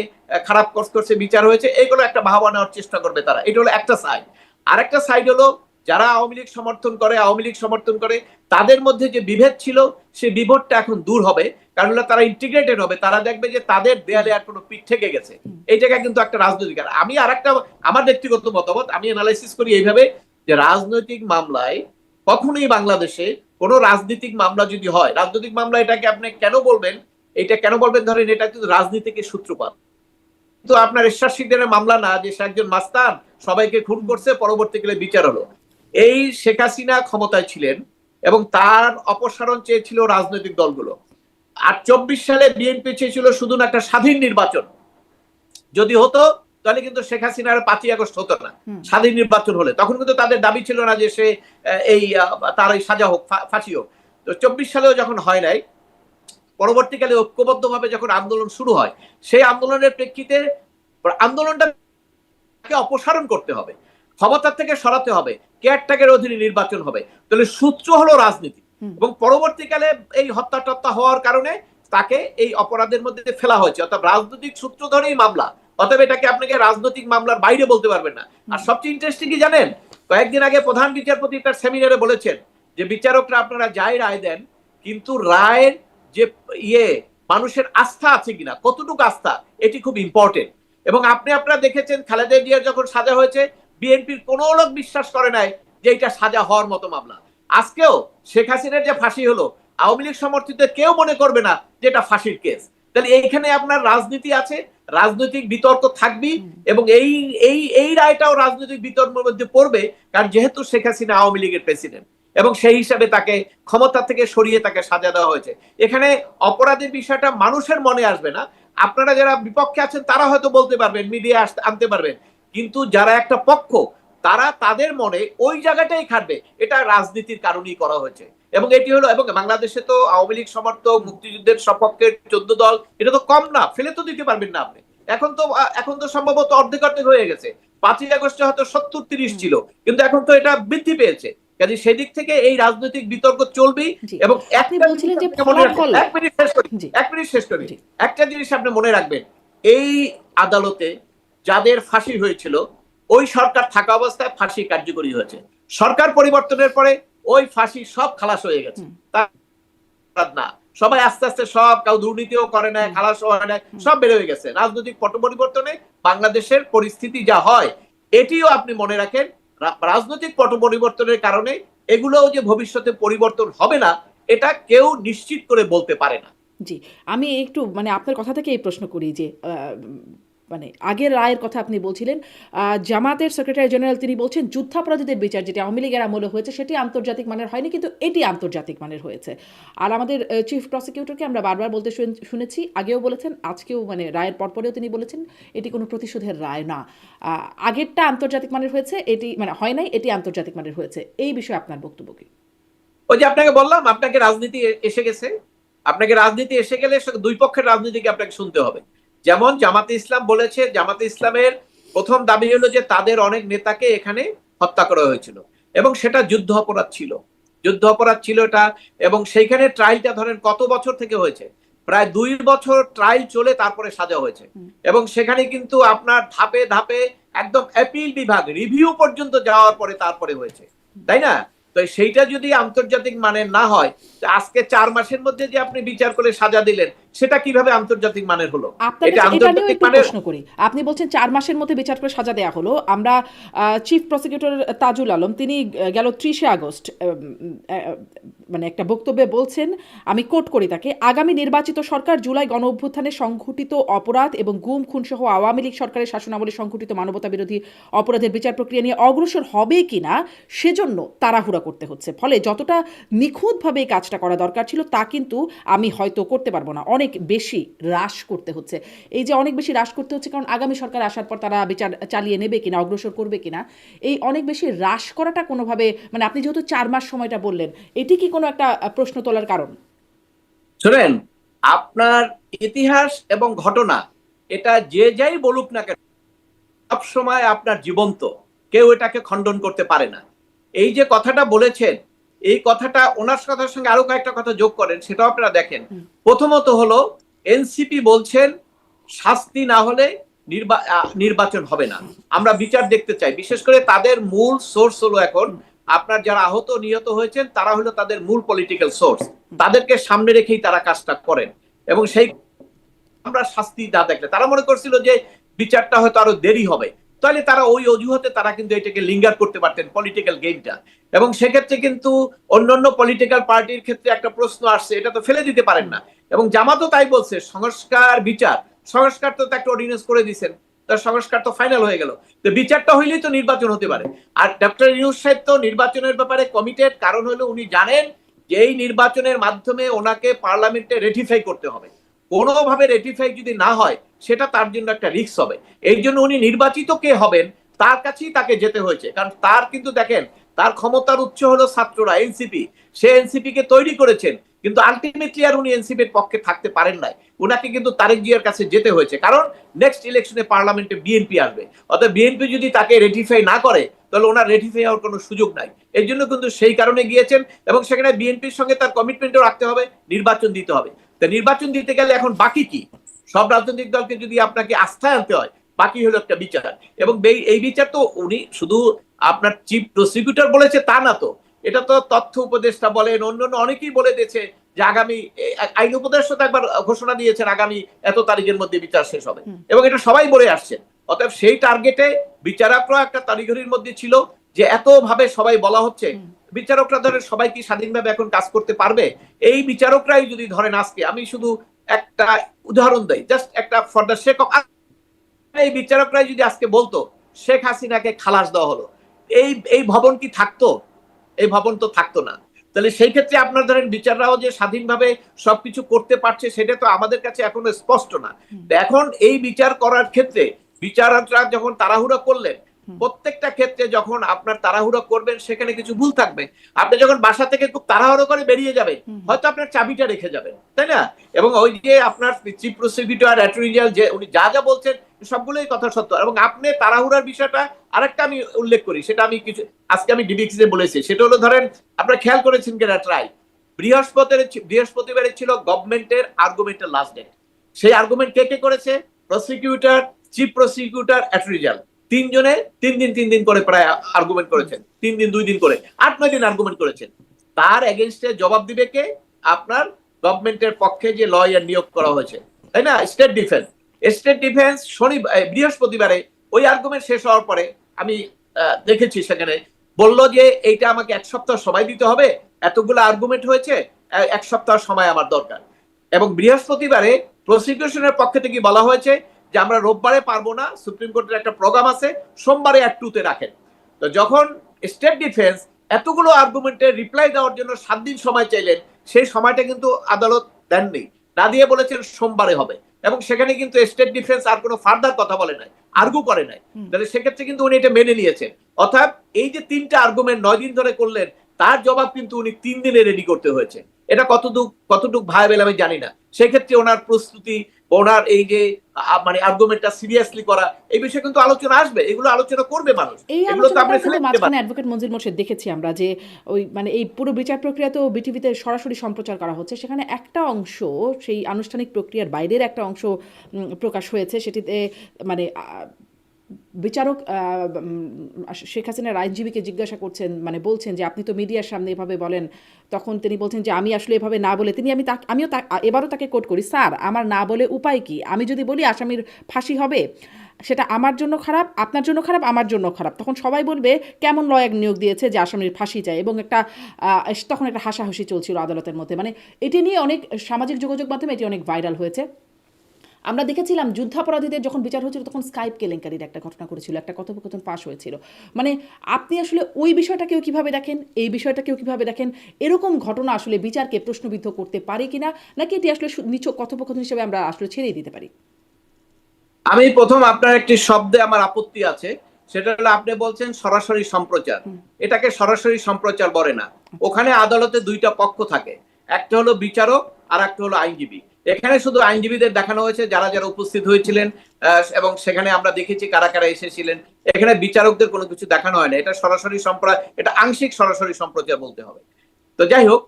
খারাপ করছে, বিচার হয়েছে, এইগুলো একটা বাহবা নেওয়ার চেষ্টা করবে তারা। এটা হলো একটা সাইড। আর একটা সাইড হলো, যারা আওয়ামী লীগ সমর্থন করে, তাদের মধ্যে যে বিভেদ ছিল, সেই বিভেদটা এখন দূর হবে, কারণ তারা ইন্টিগ্রেটেড হবে। তারা দেখবে যে তাদের দেয়ালে আর কোনো পিঠ থেকে গেছে। এই জায়গায় কিন্তু একটা রাজনৈতিক, আমি আর একটা আমার ব্যক্তিগত মতামত, আমি অ্যানালাইসিস করি এইভাবে, যে রাজনৈতিক মামলায় কখনোই বাংলাদেশে কোন রাজনৈতিক মামলা যদি হয়, রাজনৈতিক মামলা এটাকে আপনি কেন বলবেন, এটা কেন বলবেন, ধরেন এটা কিন্তু রাজনীতিকে সূত্রপাত, কিন্তু আপনার এরশাদ শিকদারের মামলা না, যে সে একজন মাস্তান, সবাইকে খুন করছে, পরবর্তীকালে বিচার হলো। এই শেখ হাসিনা ক্ষমতায় ছিলেন এবং তার অপসারণ চেয়েছিল রাজনৈতিক দলগুলো। আর 24 সালে বিএনপি চেয়েছিল শুধু না একটা স্বাধীন নির্বাচন, যদি হতো তাহলে কিন্তু শেখ হাসিনার 5ই আগস্ট হতো না, স্বাধীন নির্বাচন হলে। তখন কিন্তু তাদের দাবি ছিল না যে সে এই তার এই সাজা হোক, ফাঁসি হোক। তো 24 সালেও যখন হয় নাই, পরবর্তীকালে ঐক্যবদ্ধভাবে যখন আন্দোলন শুরু হয়, সেই আন্দোলনের প্রেক্ষিতে আন্দোলনটাকে অপসারণ করতে হবে, ক্ষমতা থেকে সরাতে হবে, কেয়ারটেকারের অধীনে নির্বাচন হবে। তাহলে সূত্র হলো রাজনীতি। এবং পরবর্তীকালে এই হত্যা টত্যা হওয়ার কারণে তাকে এই অপরাধের মধ্যে ফেলা হয়েছে, অর্থাৎ রাজনৈতিক সূত্র ধরেই মামলা। অতএব এটাকে আপনাকে রাজনৈতিক মামলার বাইরে বলতে পারবেন না। আর সবচেয়ে ইন্টারেস্টিং কি জানেন, কয়েকদিন আগে প্রধান বিচারপতি তার সেমিনারে বলেছেন যে বিচারকরা আপনারা যাই রায় দেন, কিন্তু রায়ের যে মানুষের আস্থা আছে কিনা, কতটুকু আস্থা, এটি খুব ইম্পর্টেন্ট। এবং আপনারা দেখেছেন খালেদা জিয়ার যখন সাজা হয়েছে, বিএনপির কোনো লোক বিশ্বাস করে নাই যে এটা সাজা হওয়ার মতো মামলা। আজকেও শেখ হাসিনার যে ফাঁসি হলো, আওয়ামী লীগ সমর্থিত কেউ মনে করবে না যে এটা ফাঁসির কেস। তাহলে এইখানে আপনার রাজনীতি আছে, রাজনৈতিক বিতর্ক থাকবেই, এবং এই এই এই রায়টাও রাজনৈতিক বিতর্কের মধ্যে পড়বে, কারণ যেহেতু শেখ হাসিনা আওয়ামী লীগের প্রেসিডেন্ট এবং সেই হিসাবে তাকে ক্ষমতা থেকে সরিয়ে তাকে সাজা দেওয়া হয়েছে। এখানে অপরাধের বিষয়টা মানুষের মনে আসবে না। আপনারা যারা বিপক্ষে আছেন তারা হয়তো বলতে পারবেন, মিডিয়া আনতে পারবেন, কিন্তু যারা একটা পক্ষ তারা তাদের মনে ওই জায়গাটাই খাটবে, এটা রাজনীতির কারণেই করা হয়েছে। এবং এটি হলো, এবং বাংলাদেশে তো আওয়ামী লীগ সমর্থক, মুক্তিযুদ্ধের সপক্ষের 14 দল, এটা তো কম না, ফেলে তো দিতে পারবেন না আপনি। এখন তো সম্ভবত অর্ধেক অর্ধেক হয়ে গেছে। 5ই আগস্টে হয়তো 70-30 ছিল, কিন্তু এখন তো এটা বৃদ্ধি পেয়েছে। কাজে সেদিক থেকে এই রাজনৈতিক বিতর্ক চলবেই। এবং
আপনি বলছিলেন যে ফলাফল,
এক মিনিট শেষ করি। একটা জিনিস আপনি মনে রাখবেন, এই আদালতে যাদের ফাঁসি হয়েছিল ওই সরকার থাকা অবস্থায় ফাঁসি কার্যকরী হয়েছে। সরকার পরিবর্তনের পরে ওই ফাঁসি সব খালাস হয়ে গেছে। না, সবাই আস্তে আস্তে সব, কেউ দুর্নীতিও করে না, খালাস হয় না, সব বের হয়ে গেছে। রাজনৈতিক পট পরিবর্তনে বাংলাদেশের পরিস্থিতি যা হয়, এটিও আপনি মনে রাখেন, রাজনৈতিক পট পরিবর্তনের কারণে এগুলোও যে ভবিষ্যতে পরিবর্তন হবে না, এটা কেউ নিশ্চিত করে বলতে পারে না।
জি, আমি একটু মানে আপনার কথা থেকে এই প্রশ্ন করি যে মানে আগের রায়ের কথা আপনি বলছিলেন, জামাতের সেক্রেটারি জেনারেল তিনি বলছেন যুদ্ধাপরাধীদের বিচার যেটি আওয়ামী লীগের আমলে হয়েছে সেটি আন্তর্জাতিক মানের হয়নি, কিন্তু এটি আন্তর্জাতিক মানের হয়েছে। আর আমাদের চিফ প্রসিকিউটরকে আমরা বারবার বলতে শুনেছি, আগেও বলেছেন, আজকেও মানে রায়ের পরপরেও তিনি বলেছেন এটি কোনো প্রতিশোধের রায় না, আগেরটা আন্তর্জাতিক মানের হয়েছে, এটি মানে হয় নাই, এটি আন্তর্জাতিক মানের হয়েছে। এই বিষয়ে আপনার বক্তব্য কি?
ওই যে আপনাকে বললাম, আপনাকে রাজনীতি এসে গেছে। আপনাকে রাজনীতি এসে গেলে দুই পক্ষের রাজনীতিকে আপনাকে শুনতে হবে। যেমন জামাতে ইসলাম বলেছে, জামাতে ইসলামের প্রথম দাবি হলো যে তাদের অনেক নেতাকে এখানে হত্যা করা হয়েছিল এবং সেটা যুদ্ধ অপরাধ ছিল, যুদ্ধ অপরাধ ছিল এটা। এবং সেইখানে ট্রায়ালটা ধরেন কত বছর থেকে হয়েছে, প্রায় 2 বছর ট্রায়াল চলে তারপরে সাজা হয়েছে। এবং সেখানে কিন্তু আপনার ধাপে ধাপে একদম অ্যাপিল বিভাগ রিভিউ পর্যন্ত যাওয়ার পরে তারপরে হয়েছে, তাই না? তো সেইটা যদি আন্তর্জাতিক মানের না হয়, আজকে 4 মাসের মধ্যে যে আপনি বিচার করে সাজা দিলেন, সেটা কিভাবে আন্তর্জাতিক মানের হলো?
এটা আন্তর্জাতিক মানের প্রশ্ন করি। আপনি বলছেন 4 মাসের মধ্যে বিচার করে সাজা দেয়া হলো। আমরা চিফ প্রসিকিউটর তাজুল আলম তিনি গেল 30 আগস্ট মানে একটা বক্তব্যে বলছেন, আমি কোট করি তাকে, আগামী নির্বাচিত সরকার জুলাই গণ অভ্যুত্থানে সংঘটিত অপরাধ এবং গুম খুন সহ আওয়ামী লীগ সরকারের শাসনামলে সংঘটিত মানবতা বিরোধী অপরাধের বিচার প্রক্রিয়া নিয়ে অগ্রসর হবে কিনা সেজন্য তাড়াহুড়া করতে হচ্ছে। ফলে যতটা নিখুঁতভাবে এই কাজটা করা দরকার ছিল তা কিন্তু আমি হয়তো করতে পারবো না, অনেক বেশি হ্রাস করতে হচ্ছে। এই যে অনেক বেশি হ্রাস করতে হচ্ছে কারণ আগামী সরকার আসার পর তারা বিচার চালিয়ে নেবে কিনা, অগ্রসর করবে কিনা, এই অনেক বেশি হ্রাস করাটা কোনোভাবে, মানে আপনি যেহেতু 4 মাস সময়টা বললেন, এটি কি কোনো একটা প্রশ্ন তোলার কারণ?
শুনেন, আপনার ইতিহাস এবং ঘটনা এটা যে যাই বলুক না কেন, সব সময় আপনার জীবন্ত, কেউ এটাকে খণ্ডন করতে পারে না। এই যে কথাটা বলেছেন, এই কথাটা ওনার কথার সঙ্গে আরো কয়েকটা কথা যোগ করেন, সেটাও আপনারা দেখেন। প্রথমত হলো এনসিপি বলছেন শাস্তি না হলে নির্বাচন হবে না, আমরা বিচার দেখতে চাই। বিশেষ করে তাদের মূল সোর্স হলো এখন আপনার যারা আহত নিহত হয়েছেন তারা হলো তাদের মূল পলিটিক্যাল সোর্স, তাদেরকে সামনে রেখেই তারা কাজটা করেন। এবং সেই আমরা শাস্তি না দেখলে তারা মনে করছিল যে বিচারটা হয়তো আরো দেরি হবে, তাহলে তারা ওই অজুহাতে তারা কিন্তু এটাকে লিঙ্গার করতে পারতেন পলিটিক্যাল গেমটা। এবং সেক্ষেত্রে কিন্তু অন্যান্য পলিটিক্যাল পার্টির ক্ষেত্রে একটা প্রশ্ন আসছে, এটা তো ফেলে দিতে পারেন না। এবং জামাতও তাই বলছে, সংস্কার বিচার, সংস্কার তো একটা অর্ডিন্যান্স করে দিয়েছেন, তার সংস্কার তো ফাইনাল হয়ে গেল, তো বিচারটা হইলেই তো নির্বাচন হতে পারে। আর ডক্টর ইউনূস সাহেব তো নির্বাচনের ব্যাপারে কমিটেড, কারণ হলো উনি জানেন যে এই নির্বাচনের মাধ্যমে ওনাকে পার্লামেন্টে রেটিফাই করতে হবে। কোনোভাবে রেটিফাই যদি না হয় সেটা তার জন্য একটা রিস্ক হবে। এই জন্য উনি নির্বাচিত কে হবেন তার কাছেই তাকে যেতে হয়েছে, কারণ তার কিন্তু দেখেন তার ক্ষমতার উৎস হলো ছাত্ররা, এনসিপি। সে এনসিপি কে তৈরি করেছেন, কিন্তু আলটিমেটলি আর উনি এনসিপির পক্ষে থাকতে পারেন নাই। উনাকে কিন্তু তারেক জিয়ার কাছে যেতে হয়েছে, কারণ নেক্সট ইলেকশনে পার্লামেন্টে বিএনপি আসবে। অর্থাৎ বিএনপি যদি তাকে রেটিফাই না করে, তাহলে ওনার রেটিফাই হওয়ার কোনো সুযোগ নাই। এর জন্য কিন্তু সেই কারণে গিয়েছেন, এবং সেখানে বিএনপির সঙ্গে তার কমিটমেন্টও রাখতে হবে, নির্বাচন দিতে হবে। তা নির্বাচন দিতে গেলে এখন বাকি কি? সব রাজনৈতিক দলকে যদি আপনাকে আস্থায় আনতে হয়, বাকি হলো একটা বিচার। এবং এই বিচার তো উনি শুধু আপনার চিফ প্রসিকিউটর বলেছে তা না তো, এটা তো তথ্য উপদেষ্টা বলেন, অন্যান্য অনেকেই বলে দিয়েছে যে আগামী আইন উপদেষ্টা তো একবার ঘোষণা দিয়েছেন আগামী এত তারিখের মধ্যে বিচার শেষ হবে, এবং এটা সবাই বলে আসছেন। অতএব সেই টার্গেটে বিচারকরা একটা তারিখের মধ্যে ছিল, যে এত ভাবে সবাই বলা হচ্ছে বিচারকরা ধরেন সবাই কি স্বাধীনভাবে এখন কাজ করতে পারবে? এই বিচারকরাই যদি ধরেন, আজকে আমি শুধু একটা উদাহরণ দেই, জাস্ট একটা ফর দ্য সেক অফ, এই বিচারকরাই যদি আজকে বলতো শেখ হাসিনাকে খালাস দেওয়া হলো, এই এই ভবন কি থাকতো? এই ভবন তো থাকতো না। তাহলে সেই ক্ষেত্রে আপনার ধরেন বিচাররাও যে স্বাধীনভাবে সবকিছু করতে পারছে, সেটা তো আমাদের কাছে এখনো স্পষ্ট না। এখন এই বিচার করার ক্ষেত্রে বিচারকরা যখন তাড়াহুড়ো করলেন, প্রত্যেকটা ক্ষেত্রে যখন আপনার তাড়াহুড়ো করবেন সেখানে কিছু ভুল থাকবে। আপনি যখন বাসা থেকে খুব তাড়াহুড়ো করে বেরিয়ে যাবেন, হয়তো আপনার চাবিটা রেখে যাবেন, তাই না? এবং ওই যে আপনার চিফ প্রসিকিউটর, অ্যাটর্নি জেনারেল, যে উনি যা যা বলছেন সবগুলোই কথা সত্য। এবং আপনি তাড়াহুড়ার বিষয়টা আরেকটা আমি উল্লেখ করি, সেটা আমি কিছু আজকে আমি ডিবিসিতে বলেছি, সেটা হলো ধরেন আপনারা খেয়াল করেছেন কিনা ট্রাই, বৃহস্পতিবারে ছিল গভর্নমেন্টের আর্গুমেন্টের লাস্ট ডেট। সেই আর্গুমেন্ট কে কে করেছে? Prosecutor, chief prosecutor, attorney general, তিনজনে 3 দিন করে প্রায় আর্গুমেন্ট করেছেন, 3 দিন 2 দিন করে 8-9 দিন আর্গুমেন্ট করেছেন। তার এগেইনস্টে জবাব দিবে কে? আপনার গভর্নমেন্টের পক্ষে যে লয়ার নিয়োগ করা হয়েছে, তাই না? স্টেট ডিফেন্স বৃহস্পতিবারে ওই আর্গুমেন্ট শেষ হওয়ার পরে আমি দেখেছি সেখানে বলল যে এইটা আমাকে 1 সপ্তাহ সময় দিতে হবে, এতগুলো আর্গুমেন্ট হয়েছে, 1 সপ্তাহ সময় আমার দরকার। এবং বৃহস্পতিবারে প্রসিকিউশনের পক্ষ থেকে বলা হয়েছে যে আমরা রোববারে পারবো না, সুপ্রিম কোর্টের একটা প্রোগ্রাম আছে, সোমবারে অ্যাক্ট 2 তে রাখেন। তো যখন স্টেট ডিফেন্স এতগুলো আর্গুমেন্টের রিপ্লাই দেওয়ার জন্য 7 দিন সময় চাইলেন, সেই সময়টা কিন্তু আদালত দেননি, না দিয়ে বলেছেন সোমবারে হবে। এবং সেখানে কিন্তু স্টেট ডিফেন্স আর কোনো ফার্দার কথা বলে নাই, আর্গু করে নাই। তাহলে সেক্ষেত্রে কিন্তু উনি এটা মেনে নিয়েছেন। অর্থাৎ এই যে 3টা আর্গুমেন্ট 9 দিন ধরে করলেন, তার জবাব কিন্তু উনি 3 দিনে রেডি করতে হয়েছে। এটা কতটুক ভাইবেল আমি জানি না। সেক্ষেত্রে ওনার প্রস্তুতি, ওনার এই যে মানে আর্গুমেন্টটা সিরিয়াসলি করা, এই বিষয়ে কিন্তু আলোচনা আসবে, এগুলো আলোচনা করবে মানুষ।
এই
এগুলো তো আপনি
আলোচনাটা
ফেলে
কিন্তু
দিতে
মাঝখানে
পারেন।
অ্যাডভোকেট মঞ্জুর মোর্শেদ দেখেছি আমরা যে ওই মানে এই পুরো বিচার প্রক্রিয়া তো বিটিভিতে সরাসরি সম্প্রচার করা হচ্ছে, সেখানে একটা অংশ সেই আনুষ্ঠানিক প্রক্রিয়ার বাইরের একটা অংশ প্রকাশ হয়েছে, সেটিতে মানে বিচারক শেখ হাসিনার আইনজীবীকে জিজ্ঞাসা করছেন, মানে বলছেন যে আপনি তো মিডিয়ার সামনে এভাবে বলেন, তখন তিনি বলছেন যে আমি আসলে এভাবে না বলে, আমিও এবারও তাকে কোট করি, স্যার আমার না বলে উপায় কি? আমি যদি বলি আসামির ফাঁসি হবে, সেটা আমার জন্য খারাপ, আপনার জন্য খারাপ, আমার জন্য খারাপ, তখন সবাই বলবে কেমন লয়ার নিয়োগ দিয়েছে যে আসামির ফাঁসি চায়, এবং তখন একটা হাসাহাসি চলছিল আদালতের মধ্যে। মানে এটি নিয়ে অনেক সামাজিক যোগাযোগ মাধ্যমে এটি অনেক ভাইরাল হয়েছে। আমরা দেখেছিলাম যুদ্ধাপরাধীদের যখন বিচার হয়েছিল তখন স্কাইপ কেলেঙ্কারির একটা ঘটনা করেছিল, একটা কথোপকথন ফাঁস হয়েছিল। মানে আপনি আসলে ওই বিষয়টাকেও কিভাবে দেখেন, এই বিষয়টাকেও কিভাবে দেখেন? এরকম ঘটনা আসলে বিচারকে প্রশ্নবিদ্ধ করতে পারে কিনা, নাকি এটি আসলে নিছক কথোপকথন হিসেবে আমরা আসলে ছেড়েই দিতে পারি?
আমি প্রথম আপনার একটি শব্দে আমার আপত্তি আছে, সেটা হলো আপনি বলছেন সরাসরি সম্প্রচার। এটাকে সরাসরি সম্প্রচার বলে না। ওখানে আদালতে 2টা পক্ষ থাকে, একটা হলো বিচারক আর একটা হলো আইনজীবী। এখানে শুধু আইনজীবীদের দেখানো হয়েছে যারা যারা উপস্থিত হয়েছিলেন, এবং সেখানে আমরা দেখেছি কারা কারা এসেছিলেন। এখানে বিচারকদের কোনো কিছু দেখানো হয় না। এটা সরাসরি এটা আংশিক সরাসরি সম্প্রচার বলতে হবে। তো যাই হোক,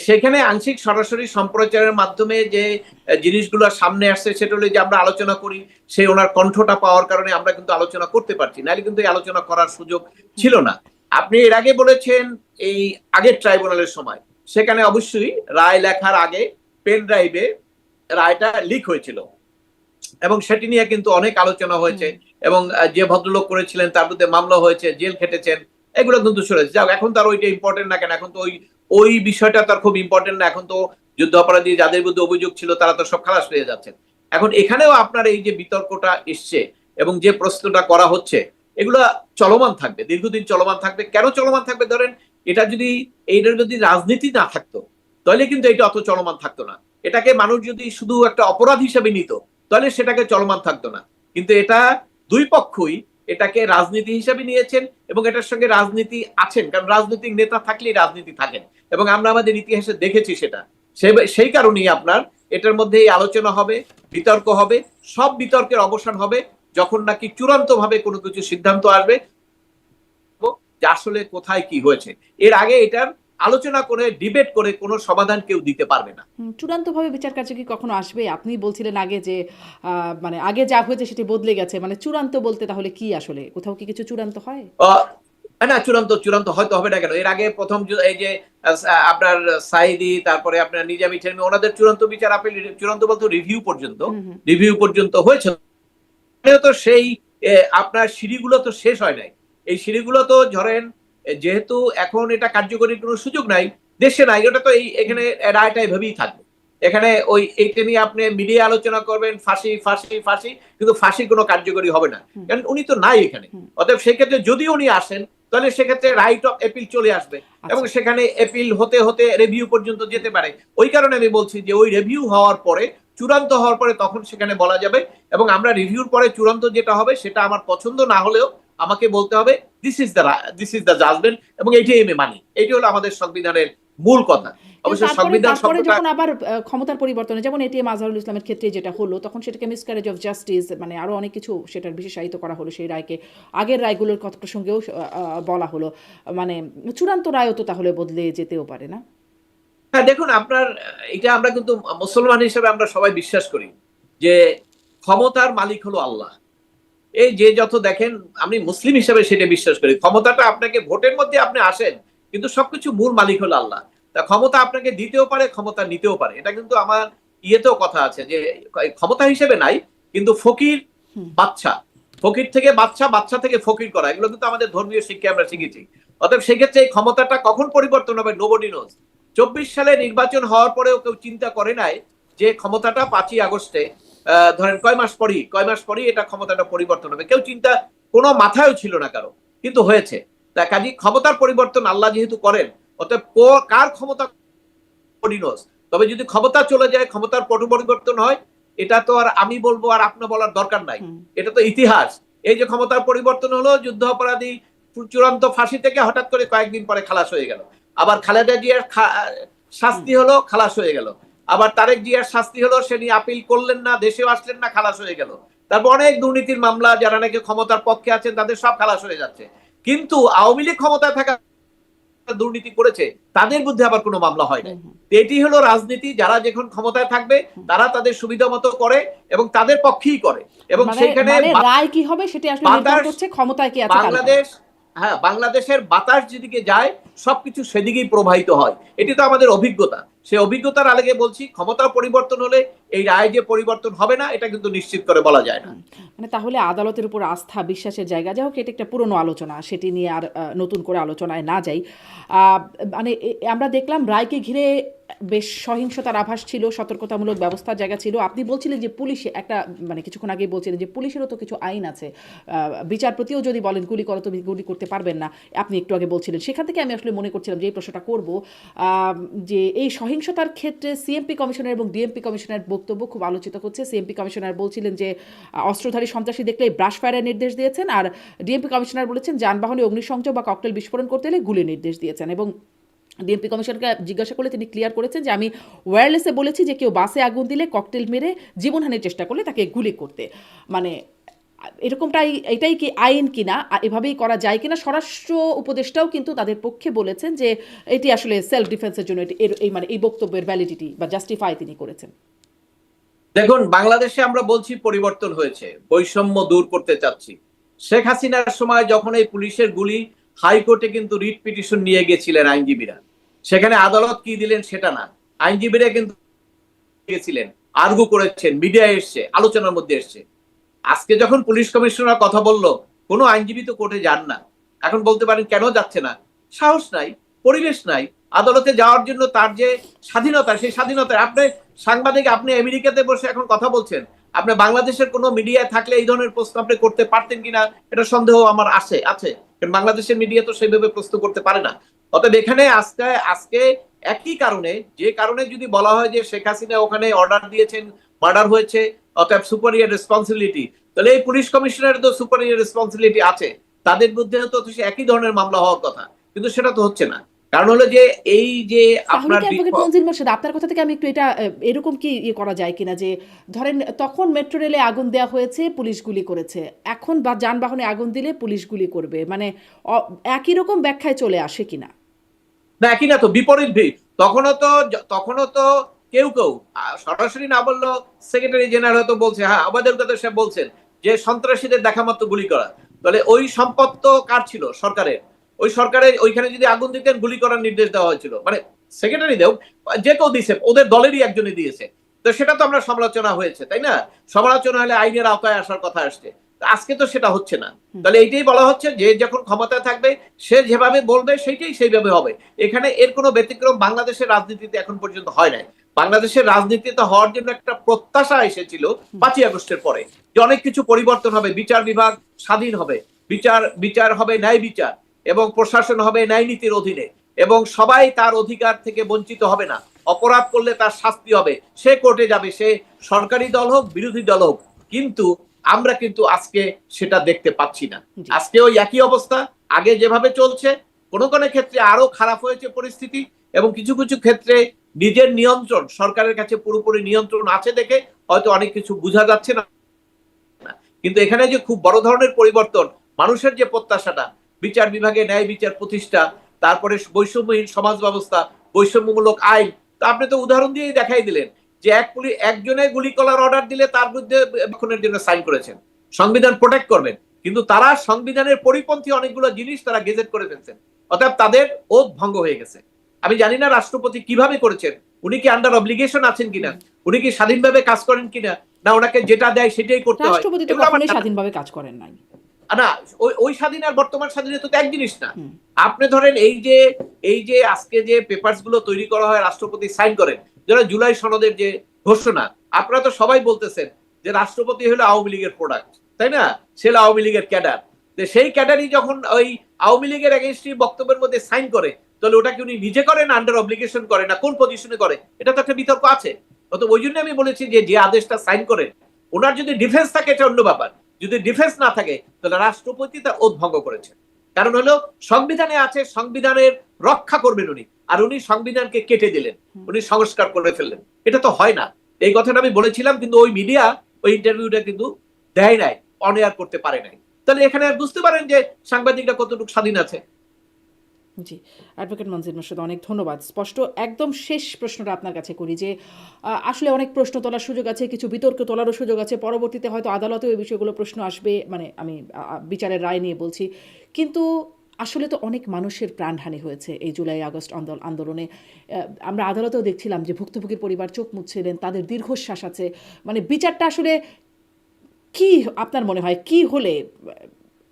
সেখানে আংশিক সরাসরি সম্প্রচারের মাধ্যমে যে জিনিসগুলো সামনে আসছে, সেটা হলো যে আমরা আলোচনা করি, সেই ওনার কণ্ঠটা পাওয়ার কারণে আমরা কিন্তু আলোচনা করতে পারছি, নাহলে কিন্তু এই আলোচনা করার সুযোগ ছিল না। আপনি এর আগে বলেছেন এই আগের ট্রাইব্যুনালের সময়, সেখানে অবশ্যই রায় লেখার আগে পেন ড্রাইভে রায়টা লিক হয়েছিল, এবং সেটি নিয়ে কিন্তু অনেক আলোচনা হয়েছে, এবং যে ভদ্রলোক করেছিলেন তার বিরুদ্ধে মামলা হয়েছে, জেল খেটেছেন, এগুলো কিন্তু শুনেছি। যাক, এখন তার ওইটা ইম্পর্টেন্ট না কেন, এখন তো ওই বিষয়টা তার খুব ইম্পর্টেন্ট না। এখন তো যুদ্ধ অপরাধী যাদের বিরুদ্ধে অভিযোগ ছিল তারা তো সব খালাস পেয়ে যাচ্ছেন। এখন এখানেও আপনার এই যে বিতর্কটা এসছে এবং যে প্রশ্নটা করা হচ্ছে, এগুলো চলমান থাকবে, দীর্ঘদিন চলমান থাকবে। কেন চলমান থাকবে? ধরেন এইটার যদি রাজনীতি না থাকতো, তাহলে কিন্তু এটা অত চলমান থাকতো না। এটাকে মানুষ যদি শুধু একটা অপরাধ হিসেবে নিত, তাহলে সেটাকে চলমান থাকতো না। কিন্তু এটা দুই পক্ষই এটাকে রাজনীতি হিসাবে নিয়েছেন এবং এটার সঙ্গে রাজনীতি আছেন, কারণ রাজনৈতিক নেতা থাকলেই রাজনীতি থাকেন এবং আমরা আমাদের ইতিহাসে দেখেছি সেটা। সেই কারণেই আপনার এটার মধ্যে এই আলোচনা হবে, বিতর্ক হবে, সব বিতর্কের অবসান হবে যখন নাকি চূড়ান্ত ভাবে কোনো কিছু সিদ্ধান্ত আসবে যে আসলে কোথায় কি হয়েছে। এর আগে এটার আলোচনা করে ডিবেট করে কোনো সমাধান কেউ দিতে পারবে না।
চূড়ান্তভাবে বিচার কার্য কি কখনো আসবে? আপনি বলছিলেন আগে যে মানে আগে যা হয়েছে সেটি বদলে গেছে, মানে চূড়ান্ত বলতে তাহলে কি আসলে কোথাও কি কিছু চূড়ান্ত হয়?
না, চূড়ান্ত হয়তো হবে না কেন। এর আগে প্রথম এই যে আপনার সাইদি, তারপরে আপনার নিজামী ছেলে, ওনাদের চূড়ান্ত বিচার আপিল, চূড়ান্ত বলতে রিভিউ পর্যন্ত হয়েছে। তো সেই আপনার সিঁড়িগুলো তো শেষ হয় নাই। এই সিঁড়িগুলো তো ধরেন যেহেতু এখন এটা কার্যকরী কোনো সুযোগ নাই, দেশে নাই, ওটা তো এখানে রায়টা এভাবেই থাকবে। এখানে ওই এইটা নিয়ে আপনি মিডিয়া আলোচনা করবেন, ফাঁসি ফাঁসি ফাঁসি, কিন্তু ফাঁসি কোনো কার্যকরী হবে না, কারণ উনি তো নাই এখানে। অতএব সেক্ষেত্রে যদি উনি আসেন তাহলে সেক্ষেত্রে রাইট অফ এপিল চলে আসবে এবং সেখানে এপিল হতে হতে রিভিউ পর্যন্ত যেতে পারে। ওই কারণে আমি বলছি যে ওই রিভিউ হওয়ার পরে, চূড়ান্ত হওয়ার পরে তখন সেখানে বলা যাবে এবং আমরা রিভিউর পরে চূড়ান্ত যেটা হবে সেটা আমার পছন্দ না হলেও আমাকে বলতে হবে দিস ইজ দ্য জাজমেন্ট এবং এইটাই আমি মানি। এটি হলো আমাদের সংবিধানের মূল কথা। অবশ্য সংবিধান
তারপরে যখন আবার ক্ষমতার পরিবর্তনে, যেমন এটিএম আজহারুল ইসলামের ক্ষেত্রে যেটা হলো, তখন সেটাকে মিসক্যারেজ অফ জাস্টিস, মানে আরো অনেক কিছু সেটার বিশেষায়িত করা হলো সেই রায়কে, আগের রায়গুলোর কথা প্রসঙ্গেও বলা হলো। মানে চূড়ান্ত রায়ও তো তাহলে বদলে যেতেও পারে না?
হ্যাঁ, দেখুন আপনার এটা আমরা কিন্তু মুসলমান হিসেবে আমরা সবাই বিশ্বাস করি যে ক্ষমতার মালিক হলো আল্লাহ। এই যে যত দেখেন, আমি মুসলিম হিসেবে সেটা বিশ্বাস করি। ক্ষমতাটা আপনাকে ভোটের মধ্যে আপনি আসেন, কিন্তু সবকিছু মূল মালিক হলো আল্লাহ। তা ক্ষমতা আপনাকে দিতেও পারে, ক্ষমতা নিতেও পারে। এটা কিন্তু আমার ইয়েতেও কথা আছে যে ক্ষমতা হিসেবে নাই, কিন্তু ফকির বাচ্চা, ফকির থেকে বাচ্চা, বাচ্চা থেকে ফকির করা, এগুলো কিন্তু আমাদের ধর্মীয় শিক্ষায় আমরা শিখেছি। অতএব সেক্ষেত্রে এই ক্ষমতাটা কখন পরিবর্তন হবে নোবডি নোজ। 24 সালে নির্বাচন হওয়ার পরেও কেউ চিন্তা করে নাই যে ক্ষমতাটা 5ই আগস্টে ধরেন কয় মাস পরই এটা ক্ষমতাটা পরিবর্তন হবে। কেউ চিন্তা কোনো মাথায়ও ছিল না কারো, কিন্তু হয়েছে। তা কাজী ক্ষমতার পরিবর্তন আল্লাহ যেহেতু করেন, অতএব কার ক্ষমতা পরিণত। তবে যদি ক্ষমতা চলে যায়, ক্ষমতার পট পরিবর্তন হয়, এটা তো আর আমি বলবো আর আপনি বলার দরকার নাই, এটা তো ইতিহাস। এই যে ক্ষমতার পরিবর্তন হলো, যুদ্ধ অপরাধী চূড়ান্ত ফাঁসি থেকে হঠাৎ করে কয়েকদিন পরে খালাস হয়ে গেল। আবার খালেদা জিয়ার শাস্তি হলো, খালাস হয়ে গেল। আবার তারেক জিয়ার শাস্তি হলো, সে নিয়ে আপিল করলেন না, দেশেও আসলেন না, খালাস হয়ে গেল। তারপর অনেক দুর্নীতির মামলা, যারা নাকি ক্ষমতার পক্ষে আছেন তাদের সব খালাস হয়ে যাচ্ছে। কিন্তু আওয়ামী লীগ ক্ষমতায় থাকা দুর্নীতি করেছে তাদের বিরুদ্ধে আবার কোনো মামলা হয় না। এটি হলো রাজনীতি। যারা যখন ক্ষমতায় থাকবে তারা তাদের সুবিধা মতো করে এবং তাদের পক্ষেই করে এবং সেখানে
রায় কি হবে সেটা আসলে নির্ধারণ করছে ক্ষমতায় কে আছে।
বাংলাদেশের বাতাস যেদিকে যায় সবকিছু সেদিকেই প্রবাহিত হয়। এটি তো আমাদের অভিজ্ঞতা। সেই অভিজ্ঞতার আলোকে বলছি, ক্ষমতা পরিবর্তন হলে এই রায় যে পরিবর্তন হবে না এটা কিন্তু নিশ্চিত করে বলা যায় না।
মানে তাহলে আদালতের উপর আস্থা বিশ্বাসের জায়গা, যাই হোক এটা একটা পুরনো আলোচনা, সেটি নিয়ে আর নতুন করে আলোচনায় না যাই। মানে আমরা দেখলাম রায়কে ঘিরে বেশ সহিংসতার আভাস ছিল, সতর্কতামূলক ব্যবস্থার জায়গা ছিল। আপনি বলছিলেন যে পুলিশে একটা, মানে কিছুক্ষণ আগেই বলছিলেন যে পুলিশেরও তো কিছু আইন আছে, বিচারপতিও যদি বলেন গুলি করো তুমি গুলি করতে পারবেন না, আপনি একটু আগে বলছিলেন। সেখান থেকে আমি আসলে মনে করছিলাম যে এই প্রশ্নটা করব, যে এই সহিংসতার ক্ষেত্রে সিএমপি কমিশনার এবং ডিএমপি কমিশনার বক্তব্য খুব আলোচিত হচ্ছে। সিএমপি কমিশনার বলছিলেন যে অস্ত্রধারী সন্ত্রাসী দেখলে ব্রাশ ফায়ারের নির্দেশ দিয়েছেন, আর ডিএমপি কমিশনার বলেছেন যানবাহনে অগ্নিসংযোগ বা ককটেল বিস্ফোরণ করতে হলে গুলির নির্দেশ দিয়েছেন। এবং ডিএমপি কমিশনারকে জিজ্ঞাসা করলে তিনি ক্লিয়ার করেছেন যে আমি ওয়্যারলেসে বলেছি যে কেউ বাসে আগুন দিলে, ককটেল মেরে জীবনহানির চেষ্টা করলে তাকে গুলি করতে। মানে এটাই কি আইন কিনা, এভাবেই করা যায় কিনা? স্বরাষ্ট্র উপদেষ্টাও কিন্তু তাদের পক্ষে বলেছেন যে এটি আসলে সেলফ ডিফেন্সের জন্য এই বক্তব্যের ভ্যালিডিটি বা জাস্টিফাই তিনি করেছেন।
দেখুন, বাংলাদেশে আমরা বলছি পরিবর্তন হয়েছে, বৈষম্য দূর করতে চাচ্ছি। শেখ হাসিনার সময় যখন এই পুলিশের গুলি, হাইকোর্টে কিন্তু রিট পিটিশন নিয়ে গেছিলেন আইনজীবীরা। সেখানে আদালত কি দিলেন সেটা না, আইনজীবীরা কিন্তু গেছিলেন, আর্গু করেছেন, মিডিয়া এসছে, আলোচনার মধ্যে এসছে। আজকে যখন পুলিশ কমিশনার কথা বলল, কোনো আইনজীবী তো কোর্টে যান না। এখন বলতে পারেন কেন যাচ্ছে না? সাহস নাই, পরিবেশ নাই। আদালতে যাওয়ার জন্য তার যে স্বাধীনতা, সেই স্বাধীনতা, আপনি সাংবাদিক, আপনি আমেরিকাতে বসে এখন কথা বলছেন, আপনি বাংলাদেশের কোনো মিডিয়ায় থাকলে এই ধরনের প্রশ্ন আপনি করতে পারতেন কিনা এটা সন্দেহ আমার আছে। কারণ বাংলাদেশের মিডিয়া তো সেইভাবে প্রশ্ন করতে পারে না। অতএব এখানে আজকে একই কারণে, যে কারণে যদি বলা হয় যে শেখ হাসিনা ওখানে অর্ডার দিয়েছেন, মার্ডার হয়েছে, অতএব সুপারিয়ার রেসপন্সিবিলিটি, তাহলে এই পুলিশ কমিশনারের তো সুপারিয়র রেসপন্সিবিলিটি আছে, তাদের মধ্যে তো একই ধরনের মামলা হওয়ার কথা, কিন্তু সেটা তো হচ্ছে না। কারণ হলো যে এই যে
তাহলে
আপনার
কি অ্যাডভোকেট মনজিল মোরশেদ আপনার কথা থেকে আমি একটু এটা এরকম কি করা যায় কিনা যে ধরেন তখন মেট্রো রেলে আগুন দেওয়া হয়েছে, পুলিশ গুলি করেছে, এখন বা যানবাহনে আগুন দিলে পুলিশ গুলি করবে, মানে একই রকম ব্যাখ্যায় চলে আসে কিনা?
না, একই না তো, বিপরীত ভিড়। তখনও তো কেউ কেউ সরাসরি না বললেও সেক্রেটারি জেনারেল হয়তো বলছে, হ্যাঁ আমাদের কথা সে বলছেন যে সন্ত্রাসীদের দেখা মাত্র গুলি করা। তাহলে ওই সম্পদ তো কার ছিল? সরকারের। ওই সরকারের ওইখানে যদি আগুন দিতেন গুলি করার নির্দেশ দেওয়া হয়েছিল, মানে সেক্রেটারি দেও, যে কেউ দিয়েছে, ওদের দলেরই একজনই দিয়েছে। তো সেটা তো আমরা সমালোচনা হয়েছে, তাই না? সমালোচনা হলে আইনের আওতায় আসার কথা আসছে, আজকে তো সেটা হচ্ছে না। তাহলে এইটাই বলা হচ্ছে যে যখন ক্ষমতায় থাকবে সে যেভাবে বলবে সেইটাই সেইভাবে হবে। এখানে এর কোনো ব্যতিক্রম বাংলাদেশের রাজনীতিতে এখন পর্যন্ত হয় নাই। বাংলাদেশের রাজনীতিতে হওয়ার জন্য একটা প্রত্যাশা এসেছিল 5ই আগস্টের পরে, যে অনেক কিছু পরিবর্তন হবে, বিচার বিভাগ স্বাধীন হবে, বিচার হবে ন্যায় বিচার, এবং প্রশাসন হবে ন্যায় নীতির অধীনে, এবং সবাই তার অধিকার থেকে বঞ্চিত হবে না, অপরাধ করলে তার শাস্তি হবে, সে কোর্টে যাবে, সে সরকারি দল হোক বিরোধী দল হোক। কিন্তু আমরা কিন্তু আজকে সেটা দেখতে পাচ্ছি না। আজকে ওই একই অবস্থা, আগে যেভাবে চলছে, কোনো কোনো ক্ষেত্রে আরো খারাপ হয়েছে পরিস্থিতি, এবং কিছু কিছু ক্ষেত্রে নিজের নিয়ন্ত্রণ, সরকারের কাছে পুরোপুরি নিয়ন্ত্রণ আছে দেখে হয়তো অনেক কিছু বোঝা যাচ্ছে না। কিন্তু এখানে যে খুব বড় ধরনের পরিবর্তন, মানুষের যে প্রত্যাশাটা, বিচার বিভাগে ন্যায় বিচার প্রতিষ্ঠা, তারপরে বৈষম্যহীন সমাজ ব্যবস্থা, বৈষম্যমূলক আইন, তা আপনি তো উদাহরণ দিয়েই দেখাই দিলেন যে একজনে গুলি করার অর্ডার দিলে তার বিরুদ্ধে খুনের জন্য সাইন করেছেন, সংবিধান প্রোটেক্ট করবেন, কিন্তু তারা সংবিধানের পরিপন্থী অনেকগুলো জিনিস তারা গেজেট করে ফেলছেন, অর্থাৎ তাদের ওথ ভঙ্গ হয়ে গেছে। আমি জানি না রাষ্ট্রপতি কিভাবে করেছেন, উনি কি আন্ডার অব্লিগেশন আছেন কিনা, উনি কি স্বাধীনভাবে কাজ করেন কিনা, না ওনাকে যেটা দেয় সেটাই করতে হয়,
রাষ্ট্রপতি তো
এগুলো আমার
কখনোই স্বাধীনভাবে কাজ করেন নাই।
না। ওই স্বাধীন আর বর্তমান স্বাধীনতা তো এক জিনিস না। আপনি ধরেন এই যে আজকে যে পেপারস গুলো তৈরি করা হয়, রাষ্ট্রপতি সাইন করেন, যারা জুলাই সনদের যে ঘোষণা, আপনারা তো সবাই বলতেছেন যে রাষ্ট্রপতি হলো আওয়ামী লীগের প্রোডাক্ট, তাই না? সে আওয়ামী লীগের ক্যাডার। সেই ক্যাডারই যখন ওই আওয়ামী লীগের এগেইনস্টে বক্তব্যের মধ্যে সাইন করে, তাহলে ওটা কি উনি নিজে করেন, আন্ডার অব্লিগেশন করে, না কোন পজিশনে করে? এটা তো একটা বিতর্ক আছে। অত ওই জন্য আমি বলেছি যে আদেশটা সাইন করে, ওনার যদি ডিফেন্স থাকে এটা অন্য ব্যাপার, যদি ডিফেন্স না থাকে তাহলে রাষ্ট্রপতি তার ওথ ভঙ্গ করেছে। কারণ হলো সংবিধানে আছে, সংবিধানের রক্ষা করবেন উনি, আর উনি সংবিধানকে কেটে দিলেন, উনি সংস্কার করে ফেললেন। এটা তো হয় না। এই কথাটা আমি বলেছিলাম, কিন্তু ওই মিডিয়া ওই ইন্টারভিউটা কিন্তু দেয় নাই, অন এয়ার করতে পারে নাই। তাহলে এখানে বুঝতে পারেন যে সাংবাদিকরা কতটুকু স্বাধীন আছে।
জি, অ্যাডভোকেট মনজিল মোরশেদ, অনেক ধন্যবাদ। স্পষ্ট একদম শেষ প্রশ্নটা আপনার কাছে করি যে আসলে অনেক প্রশ্ন তোলার সুযোগ আছে, কিছু বিতর্ক তোলারও সুযোগ আছে, পরবর্তীতে হয়তো আদালতেও এই বিষয়গুলো প্রশ্ন আসবে, মানে আমি বিচারের রায় নিয়ে বলছি। কিন্তু আসলে তো অনেক মানুষের প্রাণহানি হয়েছে এই জুলাই আগস্ট আন্দোলনে। আমরা আদালতেও দেখছিলাম যে ভুক্তভোগীর পরিবার চোখ মুছছিলেন, তাদের দীর্ঘশ্বাস আছে। মানে বিচারটা আসলে কি আপনার মনে হয় কি হলে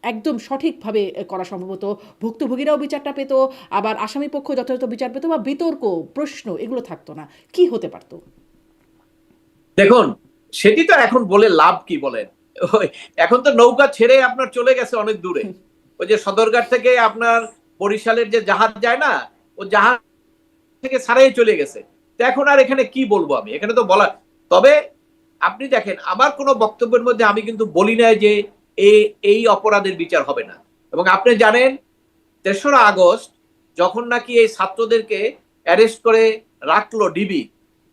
একদম সঠিকভাবে করা সম্ভবত ভুক্তভোগীরাও বিচারটা পেত, আবার আসামি পক্ষ যথাযথ বিচার পেত, বা বিতর্ক প্রশ্ন এগুলো থাকতো না, কি হতে পারতো?
দেখুন, সেটি তো এখন বলে লাভ কি বলেন? এখন তো নৌকা ছেড়ে আপনার চলে গেছে অনেক দূরে। ওই যে সদরঘাট থেকে আপনার বরিশালের যে জাহাজ যায় না, ও জাহাজ থেকে ছাড়াই চলে গেছে। তো এখন আর এখানে কি বলবো আমি, এখানে তো বলা। তবে আপনি দেখেন, আমার কোনো বক্তব্যের মধ্যে আমি কিন্তু বলি নাই যে এই অপরাধের বিচার হবে না। এবং আপনি জানেন 3রা আগস্ট যখন নাকি এই ছাত্রদেরকে অ্যারেস্ট করে রাখলো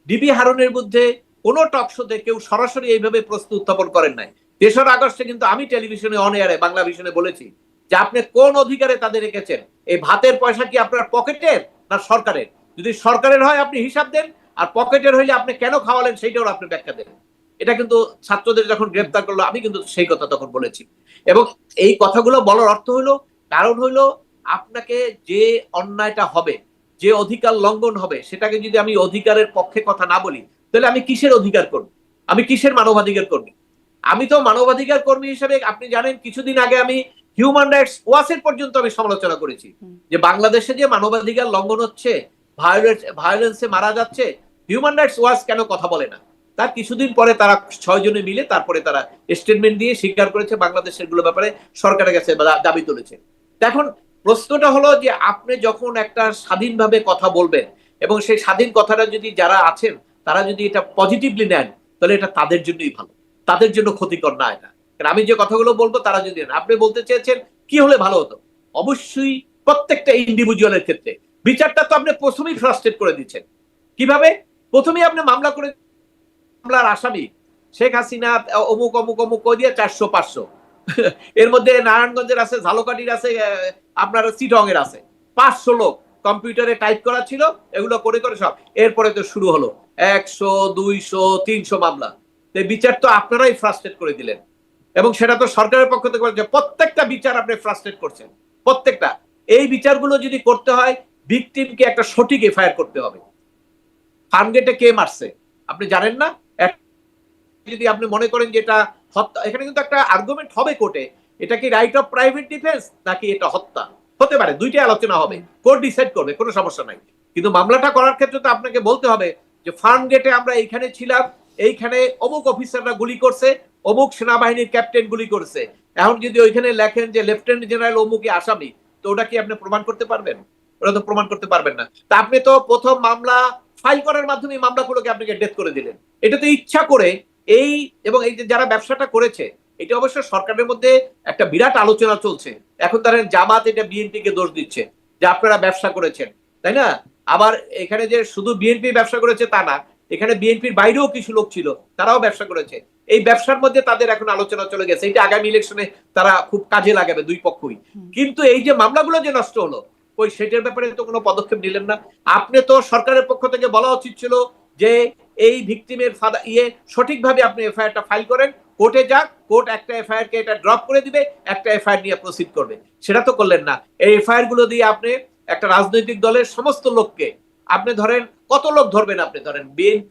ডিবি হারুনের বিরুদ্ধে কোনো টকশোতে কেউ সরাসরি এইভাবে প্রশ্ন উত্থাপন করেন নাই। 3রা আগস্টে কিন্তু আমি টেলিভিশনে অন এয়ারে বাংলা ভিশনে বলেছি যে আপনি কোন অধিকারে তাদের রেখেছেন, এই ভাতের পয়সা কি আপনার পকেটের না সরকারের? যদি সরকারের হয় আপনি হিসাব দেন, আর পকেটের হইলে আপনি কেন খাওয়ালেন সেইটাও আপনি ব্যাখ্যা দেন। এটা কিন্তু ছাত্রদের যখন গ্রেফতার করলো আমি কিন্তু সেই কথা তখন বলেছি। এবং এই কথাগুলো বলার অর্থ হইলো, কারণ হইলো আপনাকে যে অন্যায়টা হবে, যে অধিকার লঙ্ঘন হবে, সেটাকে যদি আমি অধিকারের পক্ষে কথা না বলি, তাহলে আমি কিসের অধিকার কর্মী, আমি কিসের মানবাধিকার কর্মী? আমি তো মানবাধিকার কর্মী হিসেবে, আপনি জানেন কিছুদিন আগে আমি হিউম্যান রাইটস ওয়াচের পর্যন্ত আমি সমালোচনা করেছি যে বাংলাদেশে যে মানবাধিকার লঙ্ঘন হচ্ছে, ভায়োলেন্সে মারা যাচ্ছে, হিউম্যান রাইটস ওয়াচ কেন কথা বলে না? তার কিছুদিন পরে তারা 6 জনে মিলে তারপরে তারা স্টেটমেন্ট দিয়ে স্বীকার করেছে বাংলাদেশের গুলো ব্যাপারে সরকারের কাছে দাবি তুলেছে। এখন প্রশ্নটা হলো যে আপনি যখন একটা স্বাধীনভাবে কথা বলবেন, এবং সেই স্বাধীন কথাটা যদি যারা আছেন তারা যদি এটা পজিটিভলি নেন, তাহলে এটা তাদের জন্যই ভালো, তাদের জন্য ক্ষতিকর না এটা। কারণ আমি যে কথাগুলো বলবো তারা যদি আপনি বলতে চেয়েছেন কি হলে ভালো হতো, অবশ্যই প্রত্যেকটা ইন্ডিভিজুয়ালের ক্ষেত্রে বিচারটা তো আপনি প্রথমেই ফ্রাস্ট্রেট করে দিচ্ছেন। কিভাবে? প্রথমেই আপনি মামলা করে, মামলার আসামি শেখ হাসিনা অমুক অমুক অমুক কই দিয়ে 400-500 এর মধ্যে নারায়ণগঞ্জের আছে, ঝালকাঠির আছে, আপনার চিটং এর আছে, 500 লোক কম্পিউটারে টাইপ করা ছিল, এগুলো করে করে সব। এরপরে তো শুরু হলো 100, 200, 300 মামলা। বিচার তো আপনারাই ফ্রাস্ট্রেট করে দিলেন, এবং সেটা তো সরকারের পক্ষ থেকে বলছে প্রত্যেকটা বিচার আপনি ফ্রাস্ট্রেট করছেন, প্রত্যেকটা। এই বিচারগুলো যদি করতে হয়, ভিকটিমকে একটা সঠিক এফআইআর করতে হবে। ফার্মগেটে কে মারছে আপনি জানেন না? যদি আপনি মনে করেন যে এটা হত্যা, এখানে কিন্তু একটা আর্গুমেন্ট হবে কোর্টে, এটা কি রাইট অফ প্রাইভেট ডিফেন্স নাকি এটা হত্যা, হতে পারে, দুইটাই আলোচনা হবে, কোর্ট ডিসাইড করবে, কোনো সমস্যা নাই। কিন্তু মামলাটা করার ক্ষেত্রে তো আপনাকে বলতে হবে যে ফার্ম গেটে আমরা এইখানে ছিলাম, এইখানে অমুক অফিসাররা গুলি করছে, অমুক সেনাবাহিনীর ক্যাপ্টেন গুলি করছে। এখন যদি ওইখানে লেখেন যে লেফটেন্যান্ট জেনারেল অমুকে আসামি, তো ওটা কি আপনি প্রমাণ করতে পারবেন? ওটা তো প্রমাণ করতে পারবেন না। তা আপনি তো প্রথম মামলা ফাইল করার মাধ্যমে মামলাগুলোকে আপনাকে ডেথ করে দিলেন। এটা তো ইচ্ছা করে এই, এবং এই যে যারা ব্যবসাটা করেছে, এটা অবশ্য সরকারের মধ্যে একটা বিরাট আলোচনা চলছে। এখন ধরেন জামাত এটা বিএনপি কে দোষ দিচ্ছে যে আপনারা ব্যবসা করেছেন, তাই না? আবার এখানে যে শুধু বিএনপি ব্যবসা করেছে তা না, এখানে বিএনপির বাইরেও কিছু লোক ছিল, তারাও ব্যবসা করেছে। এই ব্যবসার মধ্যে তাদের এখন আলোচনা চলে গেছে, এটা আগামী ইলেকশনে তারা খুব কাজে লাগাবে দুই পক্ষই। কিন্তু এই যে মামলাগুলো যে নষ্ট হলো, ওই সেটার ব্যাপারে তো কোনো পদক্ষেপ নিলেন না। আপনি তো সরকারের পক্ষ থেকে বলা উচিত ছিল যে এই ভিকটিমের সঠিকভাবে আপনি এফআইআরটা ফাইল করেন, কোর্টে যাক, কোর্ট একটা এফআইআর কে এটা ড্রপ করে দিবে, একটা এফআইআর নিয়ে প্রসিড করবে। সেটা তো করলেন না। এই এফআইআর গুলো দিয়ে আপনি একটা রাজনৈতিক দলের সমস্ত লোককে, আপনি ধরেন কত লোক ধরবেন? আপনি ধরেন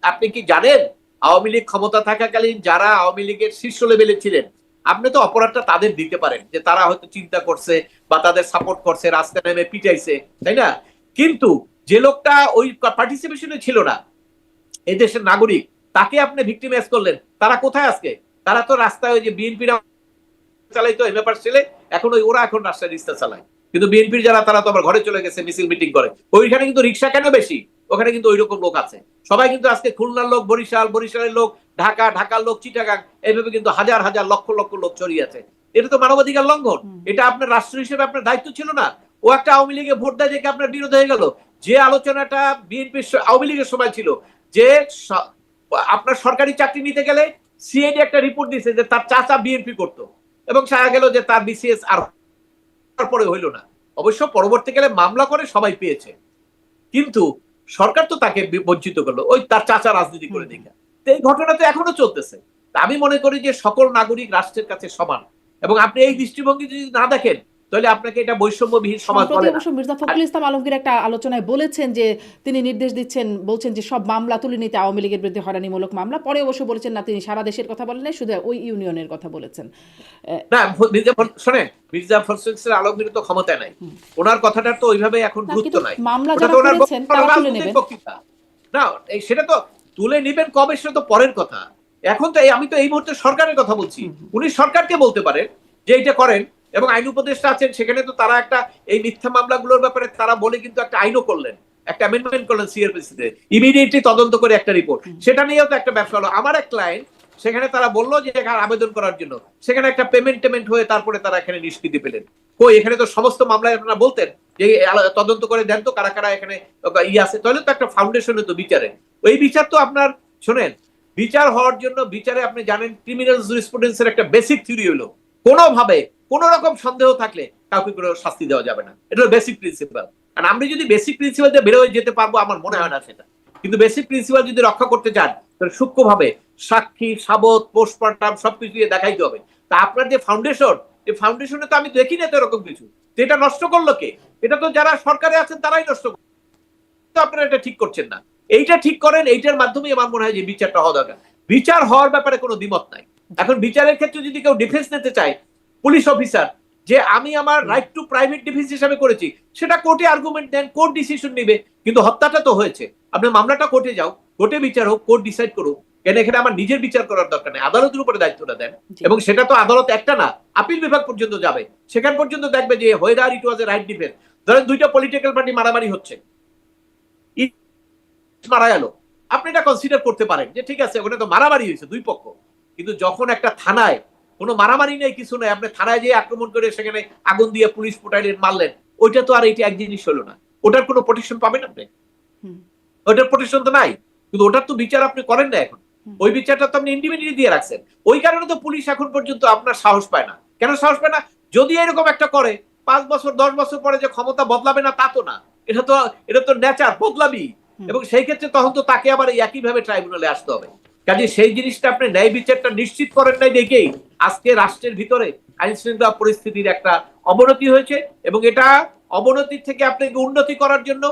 আপনি কি জানেন আওয়ামী লীগ ক্ষমতা থাকাকালীন যারা আওয়ামী লীগের শীর্ষ লেভেলে ছিলেন, আপনি তো অপরাধটা তাদের দিতে পারেন যে তারা হয়তো চিন্তা করছে বা তাদের সাপোর্ট করছে, রাস্তায় নেমে পিটাইছে, তাই না? কিন্তু যে লোকটা ওই পার্টিসিপেশনে ছিল না, এই দেশের নাগরিক, তাকে আপনি ভিক্টিমাইজ করলেন, তারা কোথায় আজকে? তারা তো রাস্তায় ওই যে বিএনপির চালাইতো এই ব্যাপার ছেলে, এখন ওরা এখন রাস্তায় রিক্সা চালায়। কিন্তু বিএনপির যারা, তারা তো আবার ঘরে চলে গেছে, মিছিল মিটিং করে। ওইখানে কিন্তু রিক্সা কেন বেশি? ওখানে কিন্তু ওই রকম লোক আছে। সবাই কিন্তু আজকে খুলনার লোক বরিশাল, বরিশালের লোক ঢাকা, ঢাকার লোক চিটাগাং, এইভাবে কিন্তু হাজার হাজার লক্ষ লক্ষ লোক ছড়িয়ে আছে। এটা তো মানবাধিকার লঙ্ঘন। এটা আপনার রাষ্ট্র হিসেবে আপনার দায়িত্ব ছিল না? ও একটা আওয়ামী লীগে ভোট দেয় দেখে আপনার বিরোধ হয়ে গেল। যে আলোচনাটা বিএনপি আওয়ামী লীগের সময় ছিল, যে আপনার সরকারি চাকরি নিতে গেলে সিআইডি একটা রিপোর্ট দিয়েছে যে তার চাচা বিএনপি করতো, এবং সারা গেল যে তার বিসিএস আর পরে হইল না। অবশ্য পরবর্তীকালে মামলা করে সবাই পেয়েছে, কিন্তু সরকার তো তাকে বঞ্চিত করলো ওই তার চাচা রাজনীতি করে দেখে। এই ঘটনা তো এখনো চলতেছে। আমি মনে করি যে সকল নাগরিক রাষ্ট্রের কাছে সমান, এবং আপনি এই দৃষ্টিভঙ্গি যদি না দেখেন, তাহলে আপনাকে এটা বৈষম্যবিহীন সমাজ বলে না।
অবশ্য মির্জা ফখরুল ইসলাম আলমগীর একটা আলোচনায় বলেছেন যে তিনি নির্দেশ দিচ্ছেন, বলছেন যে সব মামলা তুলে নিতে, আওয়ামী লীগের বিরুদ্ধে হয়রানিমূলক মামলা। পরে অবশ্য বলেছেন না, তিনি সারা দেশের কথা বলেন নাই, শুধু ওই ইউনিয়নের কথা বলেছেন।
না, শোনেন, মির্জা ফখরুল ইসলাম আলমগীর তো ক্ষমতায় নাই, ওনার কথাটার তো ওইভাবে এখন গুরুত্ব নাই।
মামলা
ওটা
যারা
তো ওনার
করেছেন তারা তুলে নেবেন।
বক্তৃতা না, সেটা তো তুলে নেবেন কবে, সেটা তো পরের কথা। এখন তো আমি তো এই মুহূর্তে সরকারের কথা বলছি। উনি সরকারকে বলতে পারেন যে এটা করেন, এবং আইন উপদেষ্টা আছেন সেখানে, তো তারা একটা এই মিথ্যা মামলাগুলোর ব্যাপারে তারা বলে কিন্তু একটা আইনও করলেন, একটা অ্যামেন্ডমেন্ট করলেন সিআরপিসিতে, ইমিডিয়েটলি তদন্ত করে একটা রিপোর্ট। সেটা নিয়েও তো একটা ব্যবসা হলো। আমার এক ক্লায়েন্ট, সেখানে তারা বললো যে এখানে আবেদন করার জন্য, সেখানে একটা পেমেন্ট হয়ে তারপরে তারা এখানে নিষ্কৃতি পেলেন। কই, এখানে তো সমস্ত মামলায় আপনারা বলতেন যে তদন্ত করে দেন তো কারা কারা এখানে আছে, তাহলে তো একটা ফাউন্ডেশন হতো বিচারে। ওই বিচার তো আপনার, শোনেন, বিচার হওয়ার জন্য বিচারে আপনি জানেন ক্রিমিনাল জুরিসপ্রুডেন্সের একটা বেসিক থিওরি হলো কোনোভাবে কোন রকম সন্দেহ থাকলে কাউকে কোনো শাস্তি দেওয়া যাবে না। এটা বেসিক প্রিন্সিপাল। আর আমরা যদি বেসিক প্রিন্সিপাল দিয়ে বের হয়ে যেতে পারবো, আমার মনে হয় না সেটা। কিন্তু বেসিক প্রিন্সিপাল যদি রক্ষা করতে চান, তাহলে সূক্ষ্মভাবে সাক্ষী, সাবত, পোস্টমর্টম সবকিছু দিয়ে দেখাইতে হবে। তা আপনার যে ফাউন্ডেশন, এই ফাউন্ডেশনে তো আমি দেখি না তো এরকম কিছু। তো এটা নষ্ট করলো কে? এটা তো যারা সরকারে আছেন তারাই নষ্ট করলো। আপনারা এটা ঠিক করছেন না। এইটা ঠিক করেন, এইটার মাধ্যমে আমার মনে হয় যে বিচারটা হওয়া দরকার। বিচার হওয়ার ব্যাপারে কোনো দ্বিমত নাই। এখন বিচারের ক্ষেত্রে যদি কেউ ডিফেন্স নিতে চায়, পুলিশ অফিসার, যে আমি আমার রাইট টু প্রাইভেট ডিফেন্স হিসাবে করেছি, সেটা কোর্টে আর্গুমেন্ট দেন, কোর্ট ডিসিশন নেবে। কিন্তু হত্যাটা তো হয়েছে, আপনি মামলাটা কোর্টে যাও, কোর্টে বিচার হোক, কোর্ট ডিসাইড করুক। কেন এখানে আমার নিজের বিচার করার দরকার নেই, আদালতের উপরে দায়িত্বটা দেন। এবং সেটা তো আদালত একটা না, আপিল বিভাগ পর্যন্ত যাবে, সেখান পর্যন্ত দেখবে যে হোয়েদার ইট ওয়াজ এ রাইট ডিফেন্স। ধরেন দুইটা পলিটিক্যাল পার্টি মারামারি হচ্ছে, মারা গেল, আপনি এটা কনসিডার করতে পারেন যে ঠিক আছে ওখানে তো মারামারি হয়েছে দুই পক্ষ। কিন্তু যখন একটা থানায় কোনো মারামারি নেই, কিছু নেই, আপনি থানায় যেয়ে আক্রমণ করে সেখানে আগুন দিয়ে পুলিশ ফুটাইলেন, মারলেন, ওইটা তো আর এটা এক জিনিস হলো না। ওটার কোনো প্রোটেকশন পাবেন আপনি?
হুম,
ওটার প্রোটেকশন তো নাই। কিন্তু ওটার তো বিচার আপনি করেন না এখন।
হুম,
ওই বিচারটা তো আপনি ইন্ডিভিজুয়ালি দিয়ে রাখছেন। ওই কারণে তো পুলিশ এখন পর্যন্ত আপনার সাহস পায় না। কেন সাহস পায় না? যদি এরকম একটা করে ৫ বছর ১০ বছর পরে যে ক্ষমতা বদলাবে না তা তো না। এটা তো নেচার, বদলাবি।
হুম।
এবং সেই ক্ষেত্রে তখন তো তাকে আবার এই একইভাবে ট্রাইব্যুনালে আসতে হবে। কাজে সেই জিনিসটা আপনি ন্যায় বিচারটা নিশ্চিত করেন নাই দেখেই আজকে রাষ্ট্রের ভিতরে আইন শৃঙ্খলা পরিস্থিতির একটা অবনতি হয়েছে। এবং এটা অবনতির থেকে আপনাকে উন্নতি করার জন্য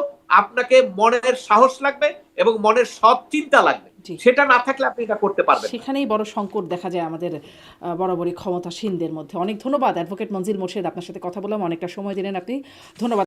আপনাকে মনের সাহস লাগবে এবং মনের সৎ চিন্তা লাগবে।
জি,
সেটা না থাকলে আপনি এটা করতে পারবেন না।
সেখানেই বড় সংকট দেখা যায় আমাদের বরাবরই ক্ষমতাসীনদের মধ্যে। অনেক ধন্যবাদ অ্যাডভোকেট মনজিল মোর্শেদ, আপনার সাথে কথা বললাম, অনেকটা সময় দিলেন আপনি। ধন্যবাদ।